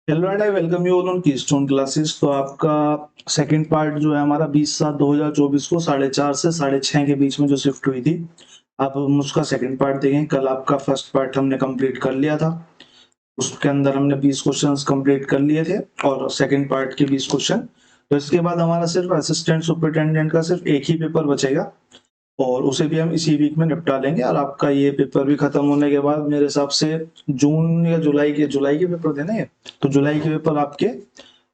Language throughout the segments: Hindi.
Hello and I welcome you all on keystone classes. तो आपका सेकंड पार्ट जो है हमारा 20/7/2024 को 4:30 से 6:30 के बीच में जो शिफ्ट हुई थी, आप हम उसका सेकंड पार्ट देखें। कल आपका फर्स्ट पार्ट हमने कंप्लीट कर लिया था, उसके अंदर हमने 20 क्वेश्चंस कंप्लीट कर लिए थे और सेकंड पार्ट के 20 क्वेश्चन। तो इसके बाद हमारा सिर्फ असिस्टेंट सुपरिटेंडेंट का सिर्फ एक ही पेपर बचेगा और उसे भी हम इसी वीक में निपटा लेंगे। और आपका ये पेपर भी खत्म होने के बाद मेरे हिसाब से जून या जुलाई के पेपर देने हैं, तो जुलाई के पेपर आपके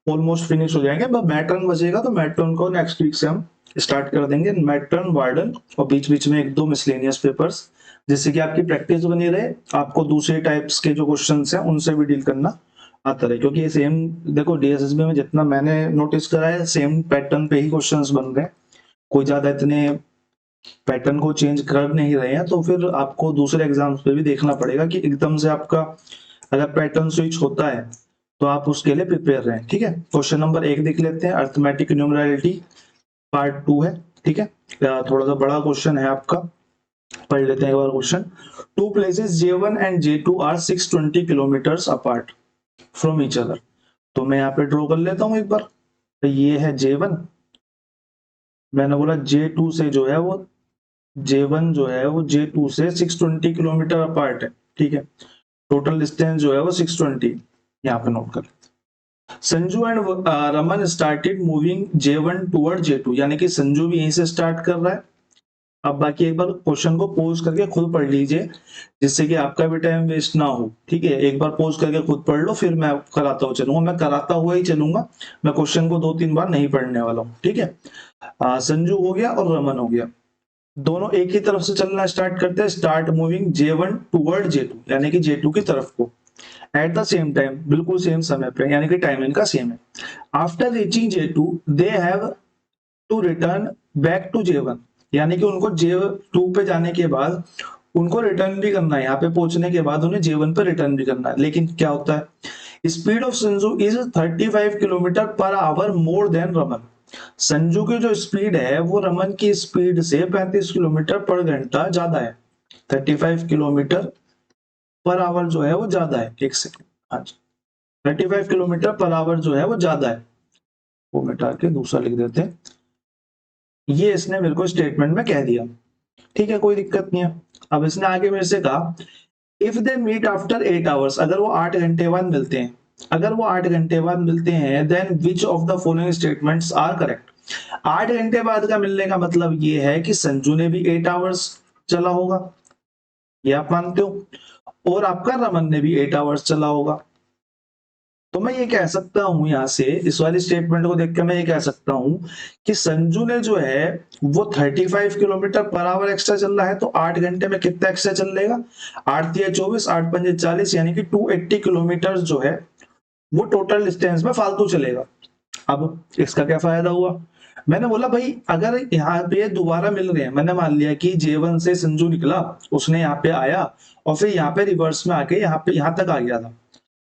ऑलमोस्ट फिनिश हो जाएंगे। बस मैटर्न बचेगा, तो मैटर्न को नेक्स्ट वीक से हम स्टार्ट कर देंगे। मैटर्न, वार्डन और बीच बीच में एक दो मिसलेनियस पेपर्स, जिससे कि आपकी प्रैक्टिस बनी रहे, आपको दूसरे टाइप्स के जो क्वेश्चन हैं उनसे भी डील करना आता रहे। क्योंकि ये सेम, देखो डीएसएसबी में जितना मैंने नोटिस करा है सेम पैटर्न पे ही क्वेश्चंस बन रहे हैं, कोई ज्यादा इतने पैटर्न को चेंज कर नहीं रहे हैं। तो फिर आपको दूसरे एग्जाम्स पे भी देखना पड़ेगा कि एकदम से आपका अगर पैटर्न स्विच होता है तो आप उसके लिए प्रिपेयर रहें। ठीक है, क्वेश्चन नंबर 1 देख लेते हैं। अर्थमेटिक न्यूमरलिटी पार्ट 2 है। ठीक है, थोड़ा सा बड़ा क्वेश्चन है आपका, पढ़ लेते हैं एक बार question. Two places J1 and J2 are 620 kilometres apart from each other. तो मैं यहाँ पे ड्रॉ कर लेता हूँ एक बार। तो ये है J1, मैंने बोला J2 से जो है वो J1 जो है वो J2 से 620 किलोमीटर अपार्ट है। ठीक है, टोटल डिस्टेंस जो है वो 620 यहाँ पे नोट कर। Sanju and Raman started moving J1 toward J2, यानी कि संजू भी यहीं से स्टार्ट कर रहा है। अब बाकी एक बार क्वेश्चन को पोज करके खुद पढ़ लीजिए, जिससे कि आपका भी टाइम वेस्ट ना हो। ठीक है, एक बार पोज करके खुद पढ़ लो, फिर मैं कराता हुआ चलूंगा। मैं कराता हुआ ही चलूंगा, मैं क्वेश्चन को 2-3 बार नहीं पढ़ने वाला हूँ। ठीक है, संजू हो गया और रमन हो गया, दोनों एक ही तरफ से चलना स्टार्ट करते हैं। Start moving J1 toward J2, यानी कि J2 की तरफ को, एट द सेम टाइम, बिल्कुल सेम समय पे, यानी कि टाइम इनका सेम है। After reaching J2 they have to return back to J1, यानी कि उनको J2 पे जाने के बाद उनको रिटर्न भी करना है। यहाँ पे पहुंचने के बाद उन्हें J1 पे रिटर्न भी करना है। लेकिन क्या होता है, speed of Sanju is 35 kilometre per our more than Raman. Sanju की जो स्पीड है वो रमन की स्पीड से 35 किलोमीटर पर घंटा ज्यादा है। 35 किलोमीटर पर आवर जो है वो ज्यादा है। एक सेकेंड, हाँ जी, 35 किलोमीटर पर आवर जो है वो ज्यादा है। वो मिटा के दूसरा लिख देते हैं। ये इसने मेरे को स्टेटमेंट में कह दिया। ठीक है, कोई दिक्कत नहीं है। अब इसने आगे मेरे से कहा if they meet after 8 hours, अगर वो 8 घंटे बाद मिलते हैं, अगर वो 8 घंटे बाद मिलते हैं, then which of the following statements are correct. 8 घंटे बाद का मिलने का मतलब ये है कि संजू ने भी 8 आवर्स चला होगा, ये आप मानते हो, और आपका रमन ने भी 8 आवर्स चला होगा। तो मैं ये कह सकता हूं, यहां से इस वाली स्टेटमेंट को देखकर मैं ये कह सकता हूं कि संजू ने जो है वो 35 किलोमीटर पर आवर एक्स्ट्रा चल रहा है, तो 8 घंटे में कितना एक्स्ट्रा चल लेगा, 8×3 = 24, 8×5 = 40, यानी कि 280 किलोमीटर जो है वो टोटल डिस्टेंस में फालतू चलेगा। अब इसका क्या फायदा हुआ, मैंने बोला भाई अगर यहाँ पे दोबारा मिल रहे हैं, मैंने मान लिया कि J1 से संजू निकला, उसने यहाँ पे आया और फिर यहाँ पे रिवर्स में आके यहाँ तक आ गया था।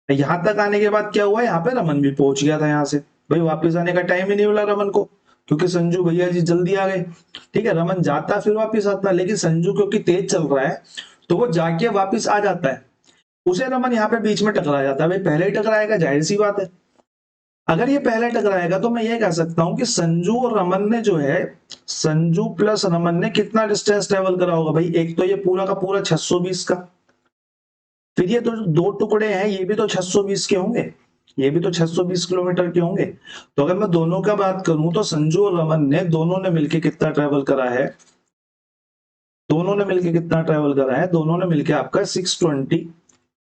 यहाँ तक आने के बाद क्या हुआ, यहाँ पे रमन भी पहुंच गया था। यहाँ से भाई वापस आने का टाइम ही नहीं मिला रमन को, क्योंकि संजू भैया जी जल्दी आ गए। ठीक है, रमन जाता फिर वापस आता, लेकिन संजू क्योंकि तेज चल रहा है तो वो जाके वापस आ जाता है, उसे रमन यहाँ पे बीच में टकरा जाता है। भाई पहले ही टकराएगा, जाहिर सी बात है। अगर ये पहले टकराएगा तो मैं ये कह सकता हूं कि संजू और रमन ने जो है, संजू प्लस रमन ने कितना डिस्टेंस ट्रेवल करा होगा भाई। एक तो ये पूरा का पूरा 620 का, फिर ये तो दो टुकड़े हैं, ये भी तो 620 के होंगे, ये भी तो 620 किलोमीटर के होंगे। तो अगर मैं दोनों का बात करूं तो संजू और रमन ने दोनों ने मिलकर कितना ट्रेवल करा है, दोनों ने मिलकर कितना ट्रेवल करा है, दोनों ने मिलकर आपका 620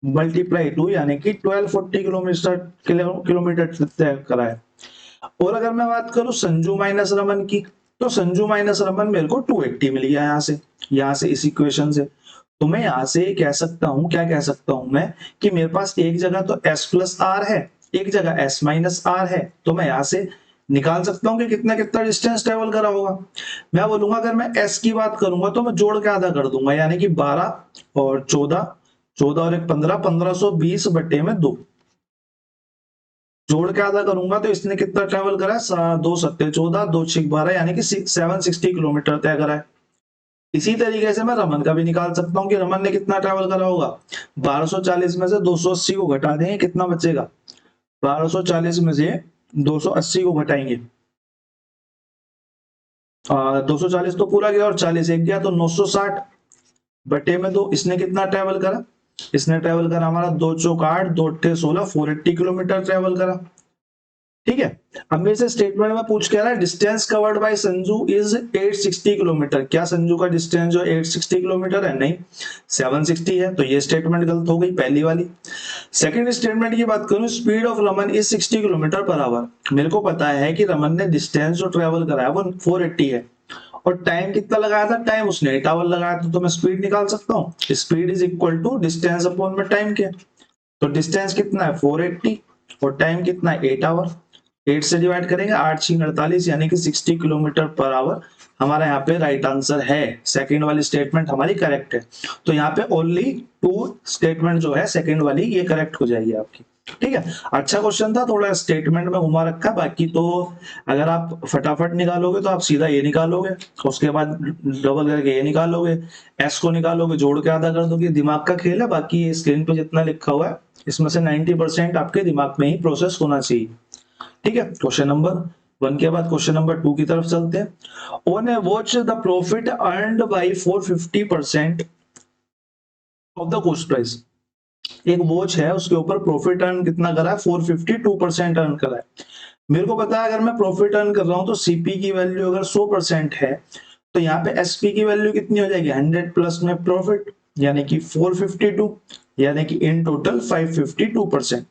मल्टीप्लाई 2, यानी कि 1240 किलोमीटर तय करा है। और अगर मैं बात करूं संजू माइनस रमन की, तो संजू माइनस रमन मेरे को 280 मिल गया यहाँ से इस इक्वेशन से। तो मैं यहाँ से कह सकता हूं, क्या कह सकता हूं मैं, कि मेरे पास एक जगह तो s प्लस आर है, एक जगह s माइनस आर है। तो मैं यहाँ से निकाल सकता हूं कि कितना कितना डिस्टेंस ट्रेवल करा होगा। मैं बोलूंगा अगर मैं s की बात करूंगा तो मैं जोड़ के आधा कर दूंगा, यानी कि 12 और 14, 14 और 1 15, 1520 बटे में 2, जोड़ के आधा करूंगा तो इसने कितना ट्रेवल करा है, 2 7 14, 2 6 12, यानी कि 760 किलोमीटर तय करा है। इसी तरीके से मैं रमन का भी निकाल सकता हूं कि रमन ने कितना ट्रेवल करा होगा। 1240 में से 280 को घटा दें, कितना बचेगा, 1240 में से 280 को घटाएंगे, 240 तो पूरा गया और 40 एक गया, तो 960 बटे में 2। इसने कितना ट्रेवल करा, इसने ट्रेवल करा हमारा 2 चौक 8, 2 अट्ठे 16, 480 किलोमीटर ट्रेवल करा। ठीक है, अब मेरे से स्टेटमेंट में पूछ के रहा है distance covered by Sanju is 860 kilometre. क्या संजू का डिस्टेंस जो 860 किलोमीटर है? नहीं, 760 है। तो ये स्टेटमेंट गलत हो गई, पहली वाली। सेकंड स्टेटमेंट की बात करूं, speed of Raman is 60 kilometre per our. मेरे को पता है कि रमन ने डिस्टेंस जो ट्रेवल करा है वो 480 है, और टाइम कितना लगाया था? टाइम उसने 8 आवर लगाया था, तो मैं स्पीड निकाल सकता हूँ। Speed is equal to distance upon में टाइम के। तो डिस्टेंस कितना है? 480, और टाइम कितना है? 8 आवर। 8 से डिवाइड करेंगे, 8 6 48, यानी कि 60 किलोमीटर पर आवर हमारा यहाँ पे राइट आंसर है। सेकंड वाली स्टेटमेंट हमारी करेक्ट है। तो यहाँ पे ओनली 2 स्टेटमेंट जो है सेकंड वाली ये करेक्ट हो जाएगी आपकी। ठीक है, अच्छा क्वेश्चन था, थोड़ा स्टेटमेंट में घुमा रखा, बाकी तो अगर आप फटाफट निकालोगे तो आप सीधा ये निकालोगे, उसके बाद डबल करके ये निकालोगे, एस को निकालोगे, जोड़ के आधा कर दोगे। दिमाग का खेल है, बाकी स्क्रीन पे जितना लिखा हुआ है इसमें से 90% आपके दिमाग में ही प्रोसेस होना चाहिए। ठीक है, क्वेश्चन नंबर 1 के बाद क्वेश्चन नंबर 2 की तरफ चलते हैं। Own A watch the profit earned bye 450% of the cost price. एक वॉच है, उसके ऊपर प्रॉफिट अर्न कितना करा है? 452% अर्न करा है। मेरे को पता है अगर मैं प्रॉफिट अर्न कर रहा हूं तो सीपी की वैल्यू अगर 100% है तो यहाँ पे एसपी की वैल्यू कितनी हो जाएगी? 100 प्लस में प्रॉफिट, यानी कि 452, यानी कि इन टोटल 552%।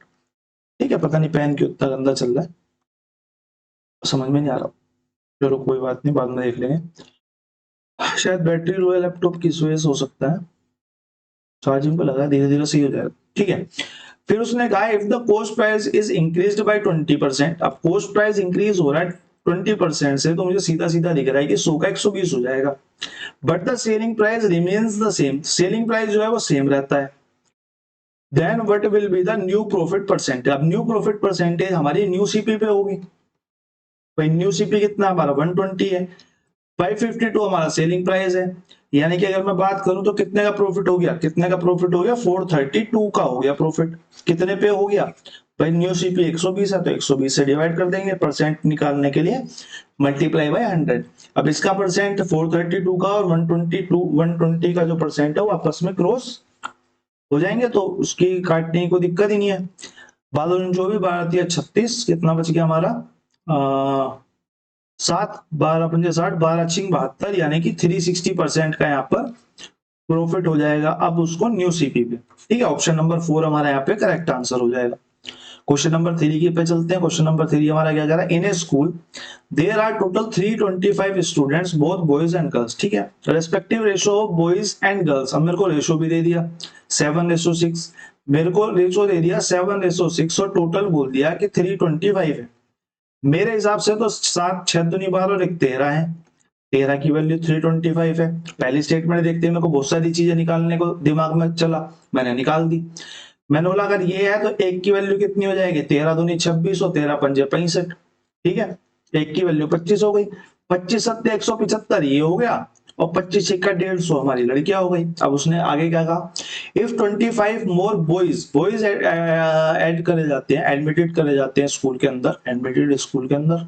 ठीक है, पता नहीं पेन क्यों इतना गंदा चल रहा है, समझ में नहीं आ रहा। चलो कोई बात नहीं, बाद में देख लेंगे। शायद बैटरी लो है लैपटॉप की, इस वजह से हो सकता है। चार्जिंग पे लगा, धीरे धीरे सही हो जाएगा। ठीक है, फिर उसने कहा if the cost price is increased by 20%। अब कॉस्ट प्राइस इंक्रीज हो रहा है 20% से, तो मुझे सीधा सीधा दिख रहा है कि 100 का 120 हो जाएगा। But the selling price remains the same. Selling price जो है वो सेम रहता है। Then what will be the new profit percentage. अब न्यू प्रॉफिट परसेंटेज हमारी न्यू सीपी पे होगी। भाई न्यू सीपी कितना हमारा 120 है, 552 हमारा सेलिंग प्राइस है, यानी कि अगर मैं बात करूं तो कितने का प्रॉफिट हो गया? कितने का प्रॉफिट हो गया? 432 का हो गया प्रॉफिट। कितने पे हो गया? भाई न्यू सीपी 120 है, तो 120 से डिवाइड कर देंगे परसेंट निकालने के लिए, मल्टीप्लाई बाय 100। अब इसका परसेंट 432 का और 120 का जो परसेंट है वो आपस में क्रॉस हो जाएंगे, तो उसकी काटने की कोई दिक्कत ही नहीं है। 12 जो भी 12 36, कितना बच गया हमारा? 7 12 पंजे 60, 12 छिंग 72, यानी कि 360% का यहाँ पर प्रॉफिट हो जाएगा। अब उसको न्यू सीपी पे। ठीक है, ऑप्शन नंबर 4 हमारा यहाँ पे करेक्ट आंसर हो जाएगा। क्वेश्चन नंबर 3 की पे चलते हैं। क्वेश्चन नंबर 3 हमारा क्या कह रहा है? In a school there are total 325 students both boys and girls. ठीक है, respective ratio of boys and girls. अब मेरे को रेशो भी दे दिया 7:6, मेरे को रेशो दे दिया 7:6, और टोटल बोल दिया कि 325 है। मेरे हिसाब से तो 7 6 दूनी 12 और 1 13 है। 13 की वैल्यू 325 है। पहली स्टेटमेंट देखते हैं, मेरे को बहुत सारी चीजें निकालने को दिमाग में चला, मैंने निकाल दी। मैंने बोला अगर ये है तो 1 की वैल्यू कितनी हो जाएगी? 13 दूनी 26 और 13 पंजे 65। ठीक है, 1 की वैल्यू 25 हो गई। 25 सत्ते 175 ये हो गया, और 25 का 150 हमारी लड़कियां हो गई। अब उसने आगे क्या कहा? इफ 25 मोर बॉयज ऐड करे जाते हैं, एडमिटेड करे जाते हैं स्कूल के अंदर, एडमिटेड स्कूल के अंदर,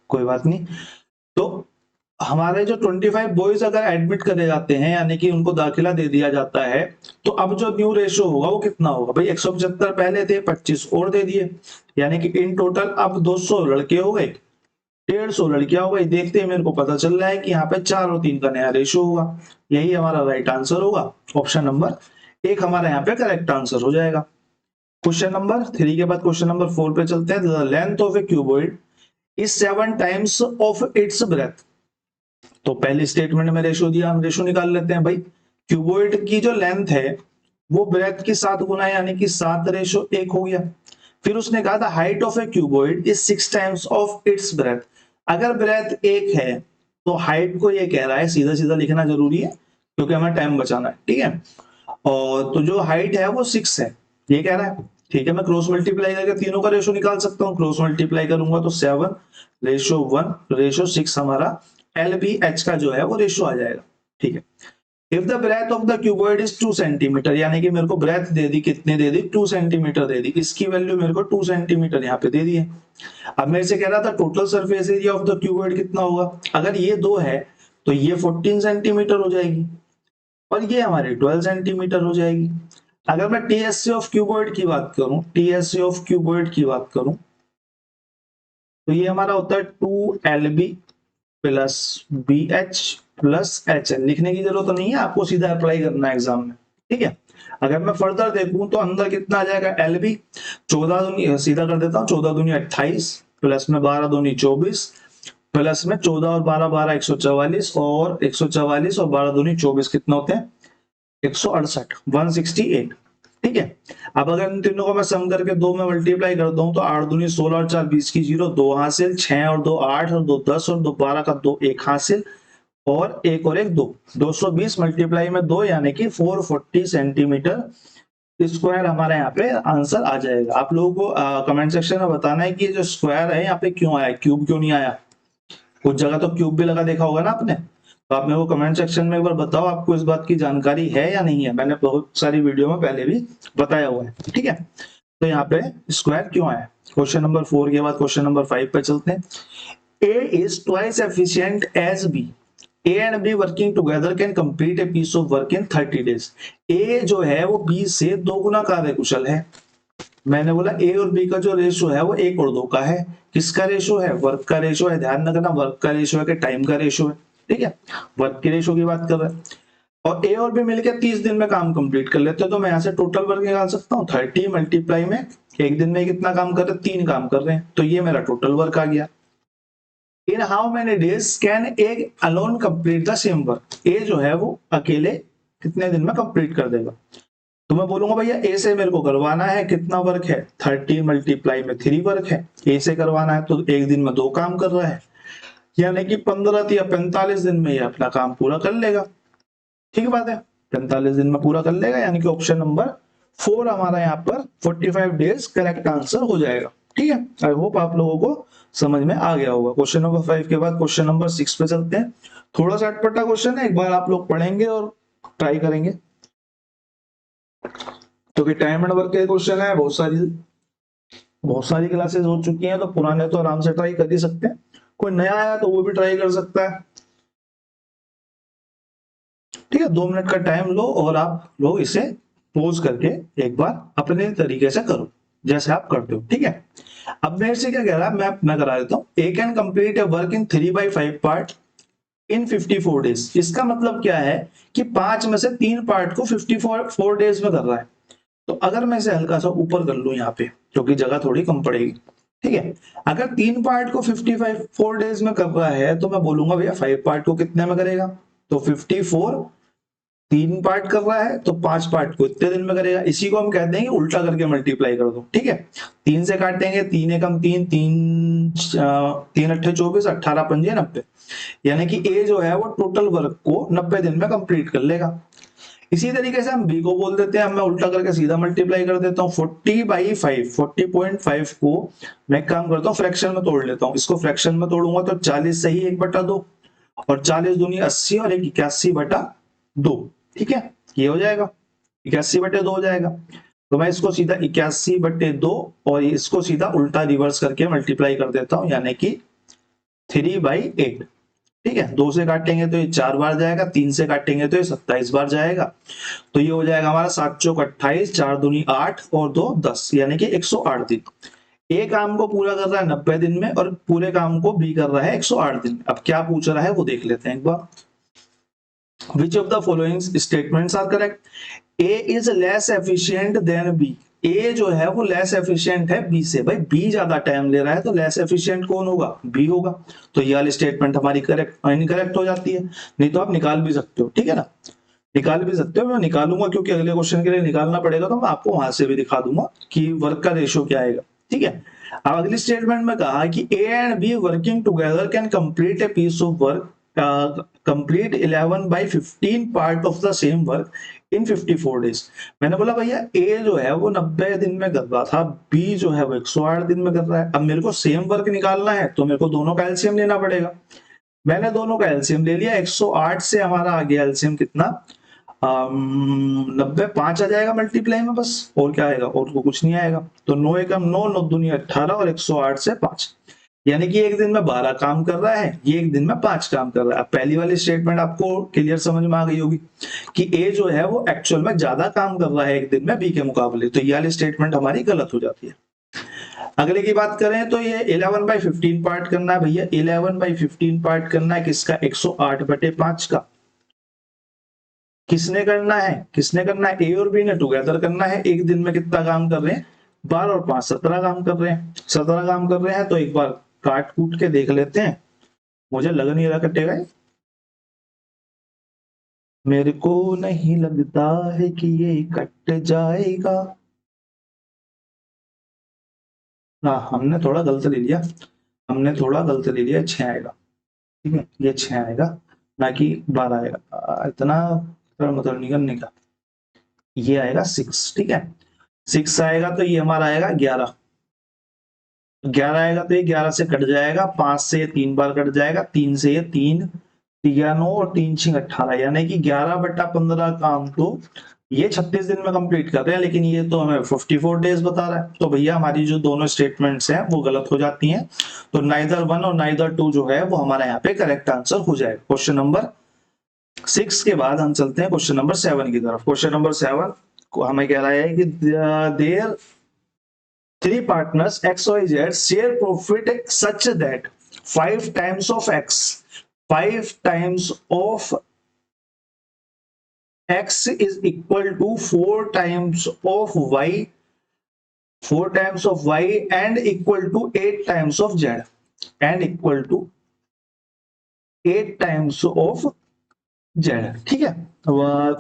कोई बात नहीं, तो हमारे जो 25 बॉयज अगर एडमिट करे जाते हैं, यानी कि उनको दाखिला दे दिया जाता है, तो अब जो न्यू रेशो होगा वो कितना होगा? भाई 175 पहले थे, 25 और दे दिए, यानी कि इन टोटल अब 200 लड़के हो गए, 150 लड़कियां हो गई। देखते हैं मेरे को पता चल रहा है कि यहाँ पे 4 और 3 का नया रेशो होगा। यही हमारा राइट आंसर होगा। ऑप्शन नंबर 1 हमारा यहाँ पे करेक्ट आंसर हो जाएगा। क्वेश्चन नंबर 3 के बाद क्वेश्चन नंबर 4 पे चलते हैं। The length of A cuboid is 7 times of its breath. तो पहली स्टेटमेंट में रेशो दिया, हम रेशो निकाल लेते हैं। भाई क्यूबॉइड की जो लेंथ है वो ब्रेथ की 7 गुना है, यानी कि 7:1 हो गया। फिर उसने कहा था height of A cuboid is 6 times of its breath. अगर ब्रेथ 1 है तो हाइट को ये कह रहा है, सीधा सीधा लिखना जरूरी है क्योंकि हमें टाइम बचाना है। ठीक है, और तो जो हाइट है वो 6 है, ये कह रहा है। ठीक है, मैं क्रॉस मल्टीप्लाई करके तीनों का रेशो निकाल सकता हूँ। क्रॉस मल्टीप्लाई करूंगा तो 7:1:6 हमारा LBH का जो है वो रेशो आ जाएगा। ठीक है, if the breadth of the cuboid is 2 centimeter, यानी कि मेरे को ब्रेथ दे दी, कितने दे दी, 2 सेंटीमीटर दे दी, इसकी वैल्यू मेरे को 2 सेंटीमीटर यहाँ पे दे दी है। अब मेरे से कह रहा था total surface area of the cuboid कितना होगा, अगर ये 2 है तो ये 14 सेंटीमीटर हो जाएगी और ये हमारी 12 सेंटीमीटर हो जाएगी। अगर मैं टीएससी ऑफ क्यूबॉइड की बात करूं, टीएससी ऑफ क्यूबॉइड की बात करूं तो ये हमारा होता है 2LB plus BH plus HL। लिखने की जरूरत नहीं है, आपको सीधा अप्लाई करना है एग्जाम में, ठीक है। अगर मैं फर्दर देखूं तो अंदर कितना आ जाएगा, LB 14 दूनी, सीधा कर देता हूँ, 14 दूनी 28 प्लस में 12 दूनी 24 प्लस में 14 और 12 12 144 और 144 और 12 दूनी 24 कितना होते हैं 168 168, ठीक है। अब अगर इन तीनों को मैं सम करके 2 में मल्टीप्लाई कर दूं तो 8 दूनी 16 और 4 20 की 0, 2 हासिल, 6 और 2 8 और 2 10 और 2 12 का 2 1 हासिल और 1 और 1 2, 220 मल्टीप्लाई में 2 यानी कि 440 सेंटीमीटर स्क्वायर हमारे यहाँ पे आंसर आ जाएगा। आप लोगों को कमेंट सेक्शन में बताना है कि जो स्क्वायर है यहाँ पे क्यों आया, क्यूब क्यों नहीं आया। कुछ जगह तो क्यूब भी लगा देखा होगा ना आपने, तो आप मेरे को कमेंट सेक्शन में एक बार बताओ आपको इस बात की जानकारी है या नहीं है। मैंने बहुत सारी वीडियो में पहले भी बताया हुआ है, ठीक है। तो यहाँ पे स्क्वायर क्यों आया। क्वेश्चन नंबर 4 के बाद क्वेश्चन नंबर 5 पे चलते हैं। A is twice efficient as B. A and B working together can complete a piece of work in 30 days. A जो है वो B से 2 गुना कार्यकुशल है। मैंने बोला A और B का जो रेशो है वो 1 और 2 का है। किसका रेशो है, वर्क का रेशो है। ध्यान रखना वर्क का रेशो है कि टाइम का रेशो है, ठीक है। वर्क के रेशो की बात कर रहे हैं और A और B मिलकर 30 दिन में काम कंप्लीट कर लेते हैं। तो मैं यहाँ से टोटल वर्क निकाल सकता हूँ, 30 मल्टीप्लाई में एक दिन में कितना काम कर रहे हैं, 3 काम कर रहे हैं, तो ये मेरा टोटल वर्क आ गया। In how many days can A alone complete the same work. A जो है वो अकेले कितने दिन में कंप्लीट कर देगा। तो मैं बोलूंगा भैया ए से मेरे को करवाना है, कितना वर्क है 30 मल्टीप्लाई में 3 वर्क है। ए से करवाना है तो एक दिन में 2 काम कर रहा है, यानी कि 15 या 45 दिन में ये अपना काम पूरा कर लेगा। ठीक बात है, 45 दिन में पूरा कर लेगा, यानी कि ऑप्शन नंबर 4 हमारा यहाँ पर 45 डेज करेक्ट आंसर हो जाएगा। ठीक है, आई होप आप लोगों को समझ में आ गया होगा। क्वेश्चन नंबर 5 के बाद क्वेश्चन नंबर 6 पे चलते हैं। थोड़ा सा अटपटा क्वेश्चन है, एक बार आप लोग पढ़ेंगे और ट्राई करेंगे, क्योंकि टाइम एंड वर्क के क्वेश्चन है। बहुत सारी क्लासेस हो चुकी हैं, तो पुराने तो आराम से ट्राई कर ही सकते हैं, कोई नया आया तो वो भी ट्राई कर सकता है। ठीक है, 2 मिनट का टाइम लो और आप लोग इसे पोज करके एक बार अपने तरीके से करो जैसे आप करते हो। ठीक है, अब मेरे से क्या कह रहा है, मैं करा देता हूँ। A can complete a work in 3/5 part in 54 days. इसका मतलब क्या है कि 5 में से 3 पार्ट को 54 डेज में कर रहा है। तो अगर मैं इसे हल्का सा ऊपर कर लूं यहाँ पे, क्योंकि जगह थोड़ी कम पड़ेगी। ठीक है, अगर 3 पार्ट को 54 डेज में कर रहा है तो मैं बोलूंगा भैया 5 पार्ट को कितने में करेगा। तो 54 3 पार्ट कर रहा है तो 5 पार्ट को इतने दिन में करेगा। इसी को हम कहते हैं कि उल्टा करके मल्टीप्लाई कर दो। ठीक है, 3 से काटेंगे, 3 एकम 3, 3 अट्ठे 24, 18 पंजे 90, यानी कि ए जो है वो टोटल वर्क को 90 दिन में कंप्लीट कर लेगा। इसी तरीके से हम बी को बोल देते हैं, मैं उल्टा करके सीधा मल्टीप्लाई कर देता हूँ। 40/5 40.5 को मैं काम करता हूँ फ्रैक्शन में तोड़ लेता हूँ। इसको फ्रैक्शन में तोड़ूंगा तो 40 से ही 1/2 और 40 दूनी 80 और 81/2। ठीक है, ये हो जाएगा 81/2 हो जाएगा। तो मैं इसको सीधा 81/2 और इसको सीधा उल्टा रिवर्स करके मल्टीप्लाई कर देता हूँ, यानी कि 3/8। ठीक है, 2 से काटेंगे तो ये 4 बार जाएगा, 3 से काटेंगे तो ये 27 बार जाएगा। तो ये हो जाएगा हमारा 7 चौक 28, 4 दूनी 8 और 2 10, यानी कि 108 दिन। ए काम को पूरा कर रहा है 90 दिन में और पूरे काम को बी कर रहा है 108 दिन। अब क्या पूछ रहा है वो देख लेते हैं एक बार। Which of the following statements are correct? A is less efficient than B. A जो है वो लेस एफिशिएंट है B से। भाई B ज्यादा टाइम ले रहा है तो लेस एफिशिएंट कौन होगा, B होगा। तो ये वाली स्टेटमेंट हमारी करेक्ट इनकरेक्ट हो जाती है। नहीं तो आप निकाल भी सकते हो, ठीक है ना, निकाल भी सकते हो। मैं निकालूंगा क्योंकि अगले क्वेश्चन के लिए निकालना पड़ेगा, तो मैं आपको वहां से भी दिखा दूंगा कि वर्क का रेशियो क्या आएगा। ठीक है, अब अगली स्टेटमेंट में कहा कि A and B working together can complete a piece of work complete 11/15 part of the same work in 54 days. मैंने बोला भैया ए जो है वो 90 दिन में कर रहा था, बी जो है वो 108 दिन में कर रहा है। अब मेरे को सेम वर्क निकालना है तो मेरे को दोनों का एलसीएम लेना पड़ेगा। मैंने दोनों का एलसीएम ले लिया, 108 से हमारा आ गया एलसीएम कितना 90 5 आ जाएगा मल्टीप्लाई में बस, और क्या आएगा, और तो कुछ नहीं आएगा। तो 9 एकम 9, 9 दूनी 18 और 108 से 5, यानी कि एक दिन में 12 काम कर रहा है, ये एक दिन में 5 काम कर रहा है। अब पहली वाली स्टेटमेंट आपको क्लियर समझ में आ गई होगी कि ए जो है वो एक्चुअल में ज्यादा काम कर रहा है एक दिन में बी के मुकाबले, तो ये वाली स्टेटमेंट हमारी गलत हो जाती है। अगले की बात करें तो ये 11/15 पार्ट करना है भैया, 11/15 पार्ट करना है किसका, 108/5 का। किसने करना है, किसने करना है, ए और बी ने टुगेदर करना है। एक दिन में कितना काम कर रहे हैं, 12 और 5 17 काम कर रहे हैं, 17 काम कर रहे हैं। तो एक बार काट कूट के देख लेते हैं, मुझे लग नहीं रहा कटेगा, मेरे को नहीं लगता है कि ये कट जाएगा। हाँ हमने थोड़ा गलत ले लिया, हमने थोड़ा गलत ले लिया, 6 आएगा, ठीक है, ये 6 आएगा ना कि 12 आएगा। इतना मतलब नहीं करने का, ये आएगा 6, ठीक है, 6 आएगा तो ये हमारा आएगा 11, 11 आएगा तो ये 11 से कट जाएगा, 5 से ये 3 बार कट जाएगा, 3 से ये 3, 3 9 और 3 6 18, यानी कि 11/15 काम तो ये 36 दिन में कंप्लीट कर रहे हैं, लेकिन ये तो हमें 54 डेज बता रहा है। तो भैया हमारी जो दोनों स्टेटमेंट्स हैं वो गलत हो जाती हैं, तो नाइदर 1 और नाइदर 2 जो है वो हमारा यहाँ पे करेक्ट आंसर हो जाएगा। क्वेश्चन नंबर 6 के बाद हम चलते हैं क्वेश्चन नंबर 7 की तरफ। क्वेश्चन नंबर 7 को हमें कह रहा है कि there 3 partners XYZ share profit such that 5 times of X, 5 times of X is equal to 4 times of Y, 4 times of Y and equal to 8 times of Z and equal to 8 times of Z, ठीक है।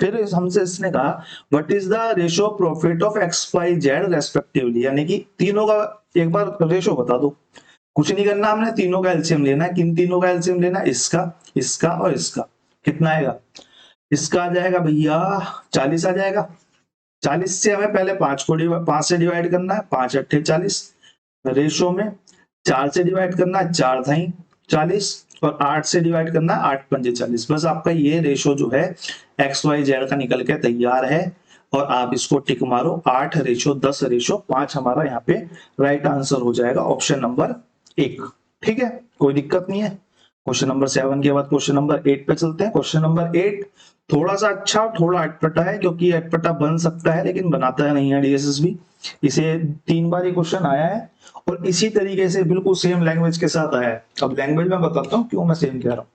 फिर हमसे इसने कहा what is the ratio profit of X Y Z respectively, यानी कि तीनों का एक बार रेशियो बता दो। कुछ नहीं करना, हमने तीनों का एलसीएम लेना है। किन तीनों का एलसीएम लेना है, इसका, इसका और इसका। कितना आएगा, इसका आ जाएगा भैया 40 आ जाएगा। 40 से हमें पहले 5 से डिवाइड करना है, 5 8 40, रेशियो में 4 से डिवाइड करना है, 4 थाई 40, और 8 से डिवाइड करना है, 8 पंजे 40। बस आपका ये रेशो जो है एक्स वाई जेड का निकल के तैयार है, और आप इसको टिक मारो, 8:10:5 हमारा यहाँ पे राइट आंसर हो जाएगा, ऑप्शन नंबर 1, ठीक है, कोई दिक्कत नहीं है। क्वेश्चन नंबर 7 के बाद क्वेश्चन नंबर 8 पे चलते हैं। क्वेश्चन नंबर 8 थोड़ा सा अच्छा, थोड़ा अटपटा है, क्योंकि अटपटा बन सकता है लेकिन बनाता नहीं है डीएसएसबी। इसे 3 बार ये क्वेश्चन आया है और इसी तरीके से बिल्कुल सेम लैंग्वेज के साथ आया है। अब लैंग्वेज में बताता हूँ क्यों मैं सेम कह रहा हूँ।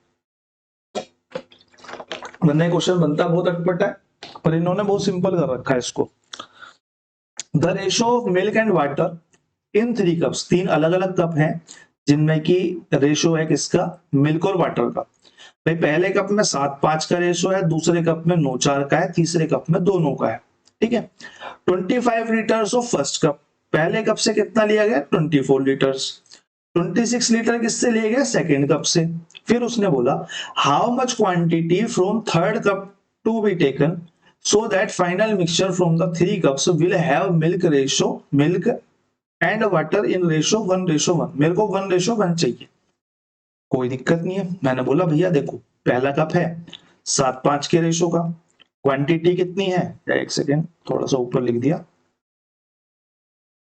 वरना क्वेश्चन बनता बहुत अटपटा है, पर इन्होंने बहुत सिंपल कर रखा है इसको। The ratio of milk and water in 3 cups, 3 अलग अलग कप हैं जिनमें की रेशो है किसका, मिल्क और वाटर का। भाई पहले कप में 7:5 का रेशो है, दूसरे कप में 9:4 का है, तीसरे कप में 2:9 का है, ठीक है। 25 लीटर्स ऑफ फर्स्ट कप, पहले कप से कितना लिया गया, 24 लीटर्स। 26 लीटर किससे लिए गए, सेकेंड कप से। फिर उसने बोला how much quantity from third cup to be taken so that final mixture from the 3 cups will have milk ratio, milk and water in ratio 1:1। मेरे को 1:1 चाहिए, कोई दिक्कत नहीं है। मैंने बोला भैया देखो पहला कप है 7:5 के रेशो का, क्वांटिटी कितनी है, एक सेकेंड थोड़ा सा ऊपर लिख दिया,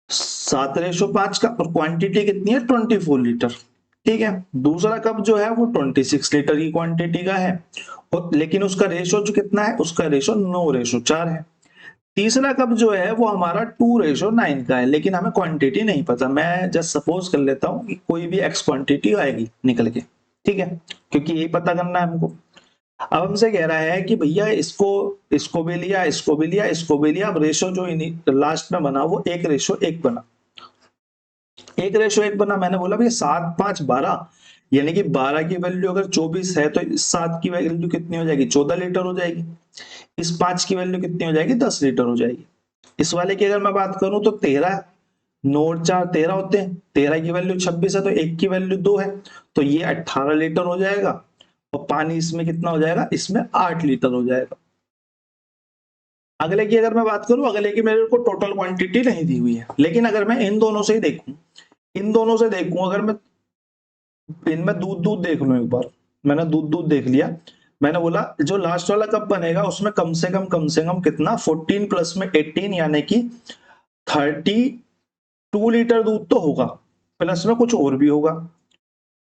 7:5 का, और क्वांटिटी कितनी है 24 लीटर, ठीक है। दूसरा कप जो है वो 26 लीटर की क्वांटिटी का है, और लेकिन उसका रेशो जो कितना है, उसका रेशो 9:4 है। तीसरा कप जो है वो हमारा 2:9 का है, लेकिन हमें क्वांटिटी नहीं पता। मैं जस्ट सपोज कर लेता हूं कि कोई भी एक्स क्वांटिटी आएगी निकल के, ठीक है, क्योंकि यही पता करना है हमको। अब हमसे कह रहा है कि भैया इसको भी लिया, इसको भी लिया, इसको भी लिया। अब रेशो जो लास्ट में बना वो 1:1 बना, 1:1 बना। मैंने बोला भैया 7 5 12, यानी कि 12 की वैल्यू अगर 24 है तो इस 7 की वैल्यू कितनी हो जाएगी, 14 लीटर हो जाएगी। इस 5 की वैल्यू कितनी हो जाएगी, 10 लीटर हो जाएगी। इस वाले की अगर मैं बात करूं तो 13, 9 और 4 13 होते हैं, 13 की वैल्यू 26 है तो 1 की वैल्यू 2 है, तो ये 18 लीटर हो जाएगा। और पानी इसमें कितना हो जाएगा, इसमें 8 लीटर हो जाएगा। अगले की अगर मैं बात करूं, अगले की मेरे को टोटल क्वांटिटी नहीं दी हुई है, लेकिन अगर मैं इन दोनों से ही देखूं, इन दोनों से देखूं, अगर मैं इनमें दूध देख लूं एक बार, मैंने दूध देख लिया, मैंने बोला जो लास्ट वाला कप बनेगा उसमें कम से कम कितना 14 प्लस में 18 यानी कि 32 लीटर दूध तो होगा, प्लस में कुछ और भी होगा।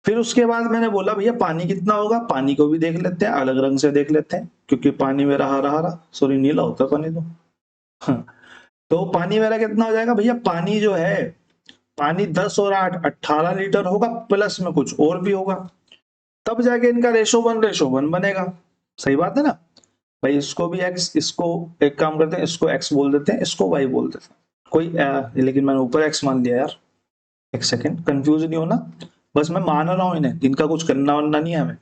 फिर उसके बाद मैंने बोला भैया पानी कितना होगा, पानी को भी देख लेते हैं, अलग रंग से देख लेते हैं क्योंकि पानी मेरा हरा हरा सॉरी नीला होता है पानी तो हाँ। तो पानी मेरा कितना हो जाएगा भैया, पानी जो है पानी 10 और 8 18 लीटर होगा, प्लस में कुछ और भी होगा, तब जाके इनका रेशो वन बनेगा। सही बात है ना भाई, इसको भी एक्स, इसको एक काम करते हैं, इसको एक्स बोल देते हैं, इसको वाई बोल देते हैं, कोई लेकिन मैंने ऊपर एक्स मान लिया यार, एक सेकेंड कंफ्यूज नहीं होना, बस मैं मान रहा हूं इन्हें, इनका कुछ करना वरना नहीं है हमें।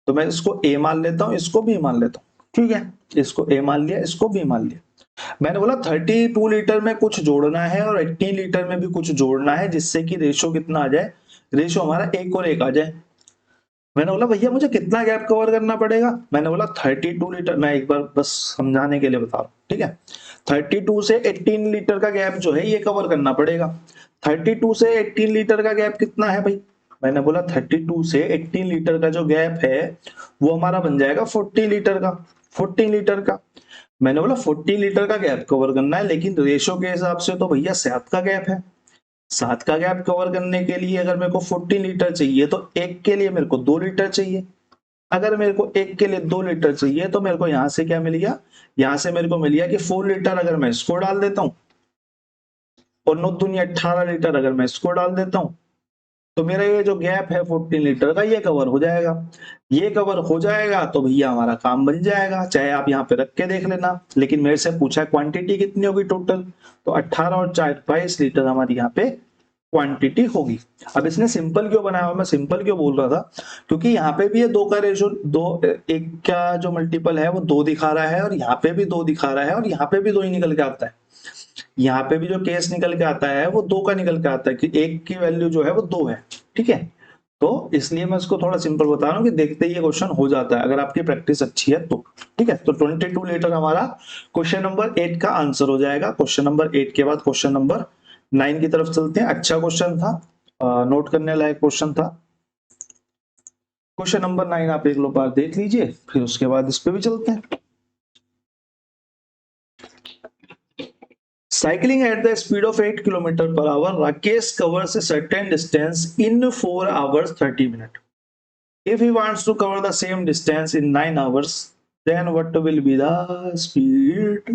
तो मैं इसको ए मान लेता हूं, इसको भी मान लेता हूं, ठीक है, इसको ए मान लिया, इसको भी मान लिया। मैंने बोला 32 लीटर में कुछ जोड़ना है और 18 लीटर में भी कुछ जोड़ना है, जिससे कि रेशो कितना आ जाए, रेशो हमारा 1 और 1 आ जाए। मैंने बोला भैया मुझे कितना गैप कवर करना पड़ेगा, मैंने बोला 32 लीटर, मैं एक बार बस समझाने के लिए बता रहा हूँ, ठीक है। 32 से 18 लीटर का गैप जो है ये कवर करना पड़ेगा। 32 से 18 लीटर का गैप कितना है भाई, मैंने बोला 32 से 18 लीटर का जो गैप है वो हमारा बन जाएगा 40 लीटर का, 40 लीटर का। मैंने बोला 40 लीटर का गैप कवर करना है, लेकिन रेशो के हिसाब से तो भैया 7 का गैप है। 7 का गैप कवर करने के लिए अगर मेरे को 40 लीटर चाहिए तो एक के लिए मेरे को 2 लीटर चाहिए। अगर मेरे को एक के लिए 2 लीटर चाहिए तो मेरे को यहां से क्या मिल गया, यहां से मेरे को मिल गया कि 4 लीटर अगर मैं इसको डाल देता हूं और 9 दूनी 18 लीटर अगर मैं इसको डाल देता हूं, तो मेरा ये जो गैप है 14 लीटर का ये कवर हो जाएगा। ये कवर हो जाएगा तो भैया हमारा काम बन जाएगा, चाहे आप यहाँ पे रख के देख लेना, लेकिन मेरे से पूछा क्वांटिटी कितनी होगी टोटल, तो 18 और 4 22 लीटर हमारी यहाँ पे क्वांटिटी होगी। अब इसने सिंपल क्यों बनाया हुआ, मैं सिंपल क्यों बोल रहा था, क्योंकि यहाँ पे भी ये 2 का रेशो 2 1 का जो मल्टीपल है वो 2 दिखा रहा है और यहाँ पे भी 2 दिखा रहा है और यहाँ पे भी 2 ही निकल के आता है। यहाँ पे भी जो केस निकल के आता है वो 2 का निकल के आता है कि 1 की वैल्यू जो है वो 2 है, ठीक है। तो इसलिए मैं इसको थोड़ा सिंपल बता रहा हूँ कि देखते ही ये क्वेश्चन हो जाता है अगर आपकी प्रैक्टिस अच्छी है तो, ठीक है। तो 22 लीटर हमारा क्वेश्चन नंबर 8 का आंसर हो जाएगा। क्वेश्चन नंबर 8 के बाद क्वेश्चन नंबर 9 की तरफ चलते हैं। अच्छा क्वेश्चन था, नोट करने लायक क्वेश्चन था। क्वेश्चन नंबर 9 आप एक लो बार देख लीजिए, फिर उसके बाद इस पे भी चलते हैं। Cycling at the speed of 8 km per hour, Rakesh covers a certain distance in 4 hours 30 minutes. If he wants to cover the same distance in 9 hours, then what will be the speed?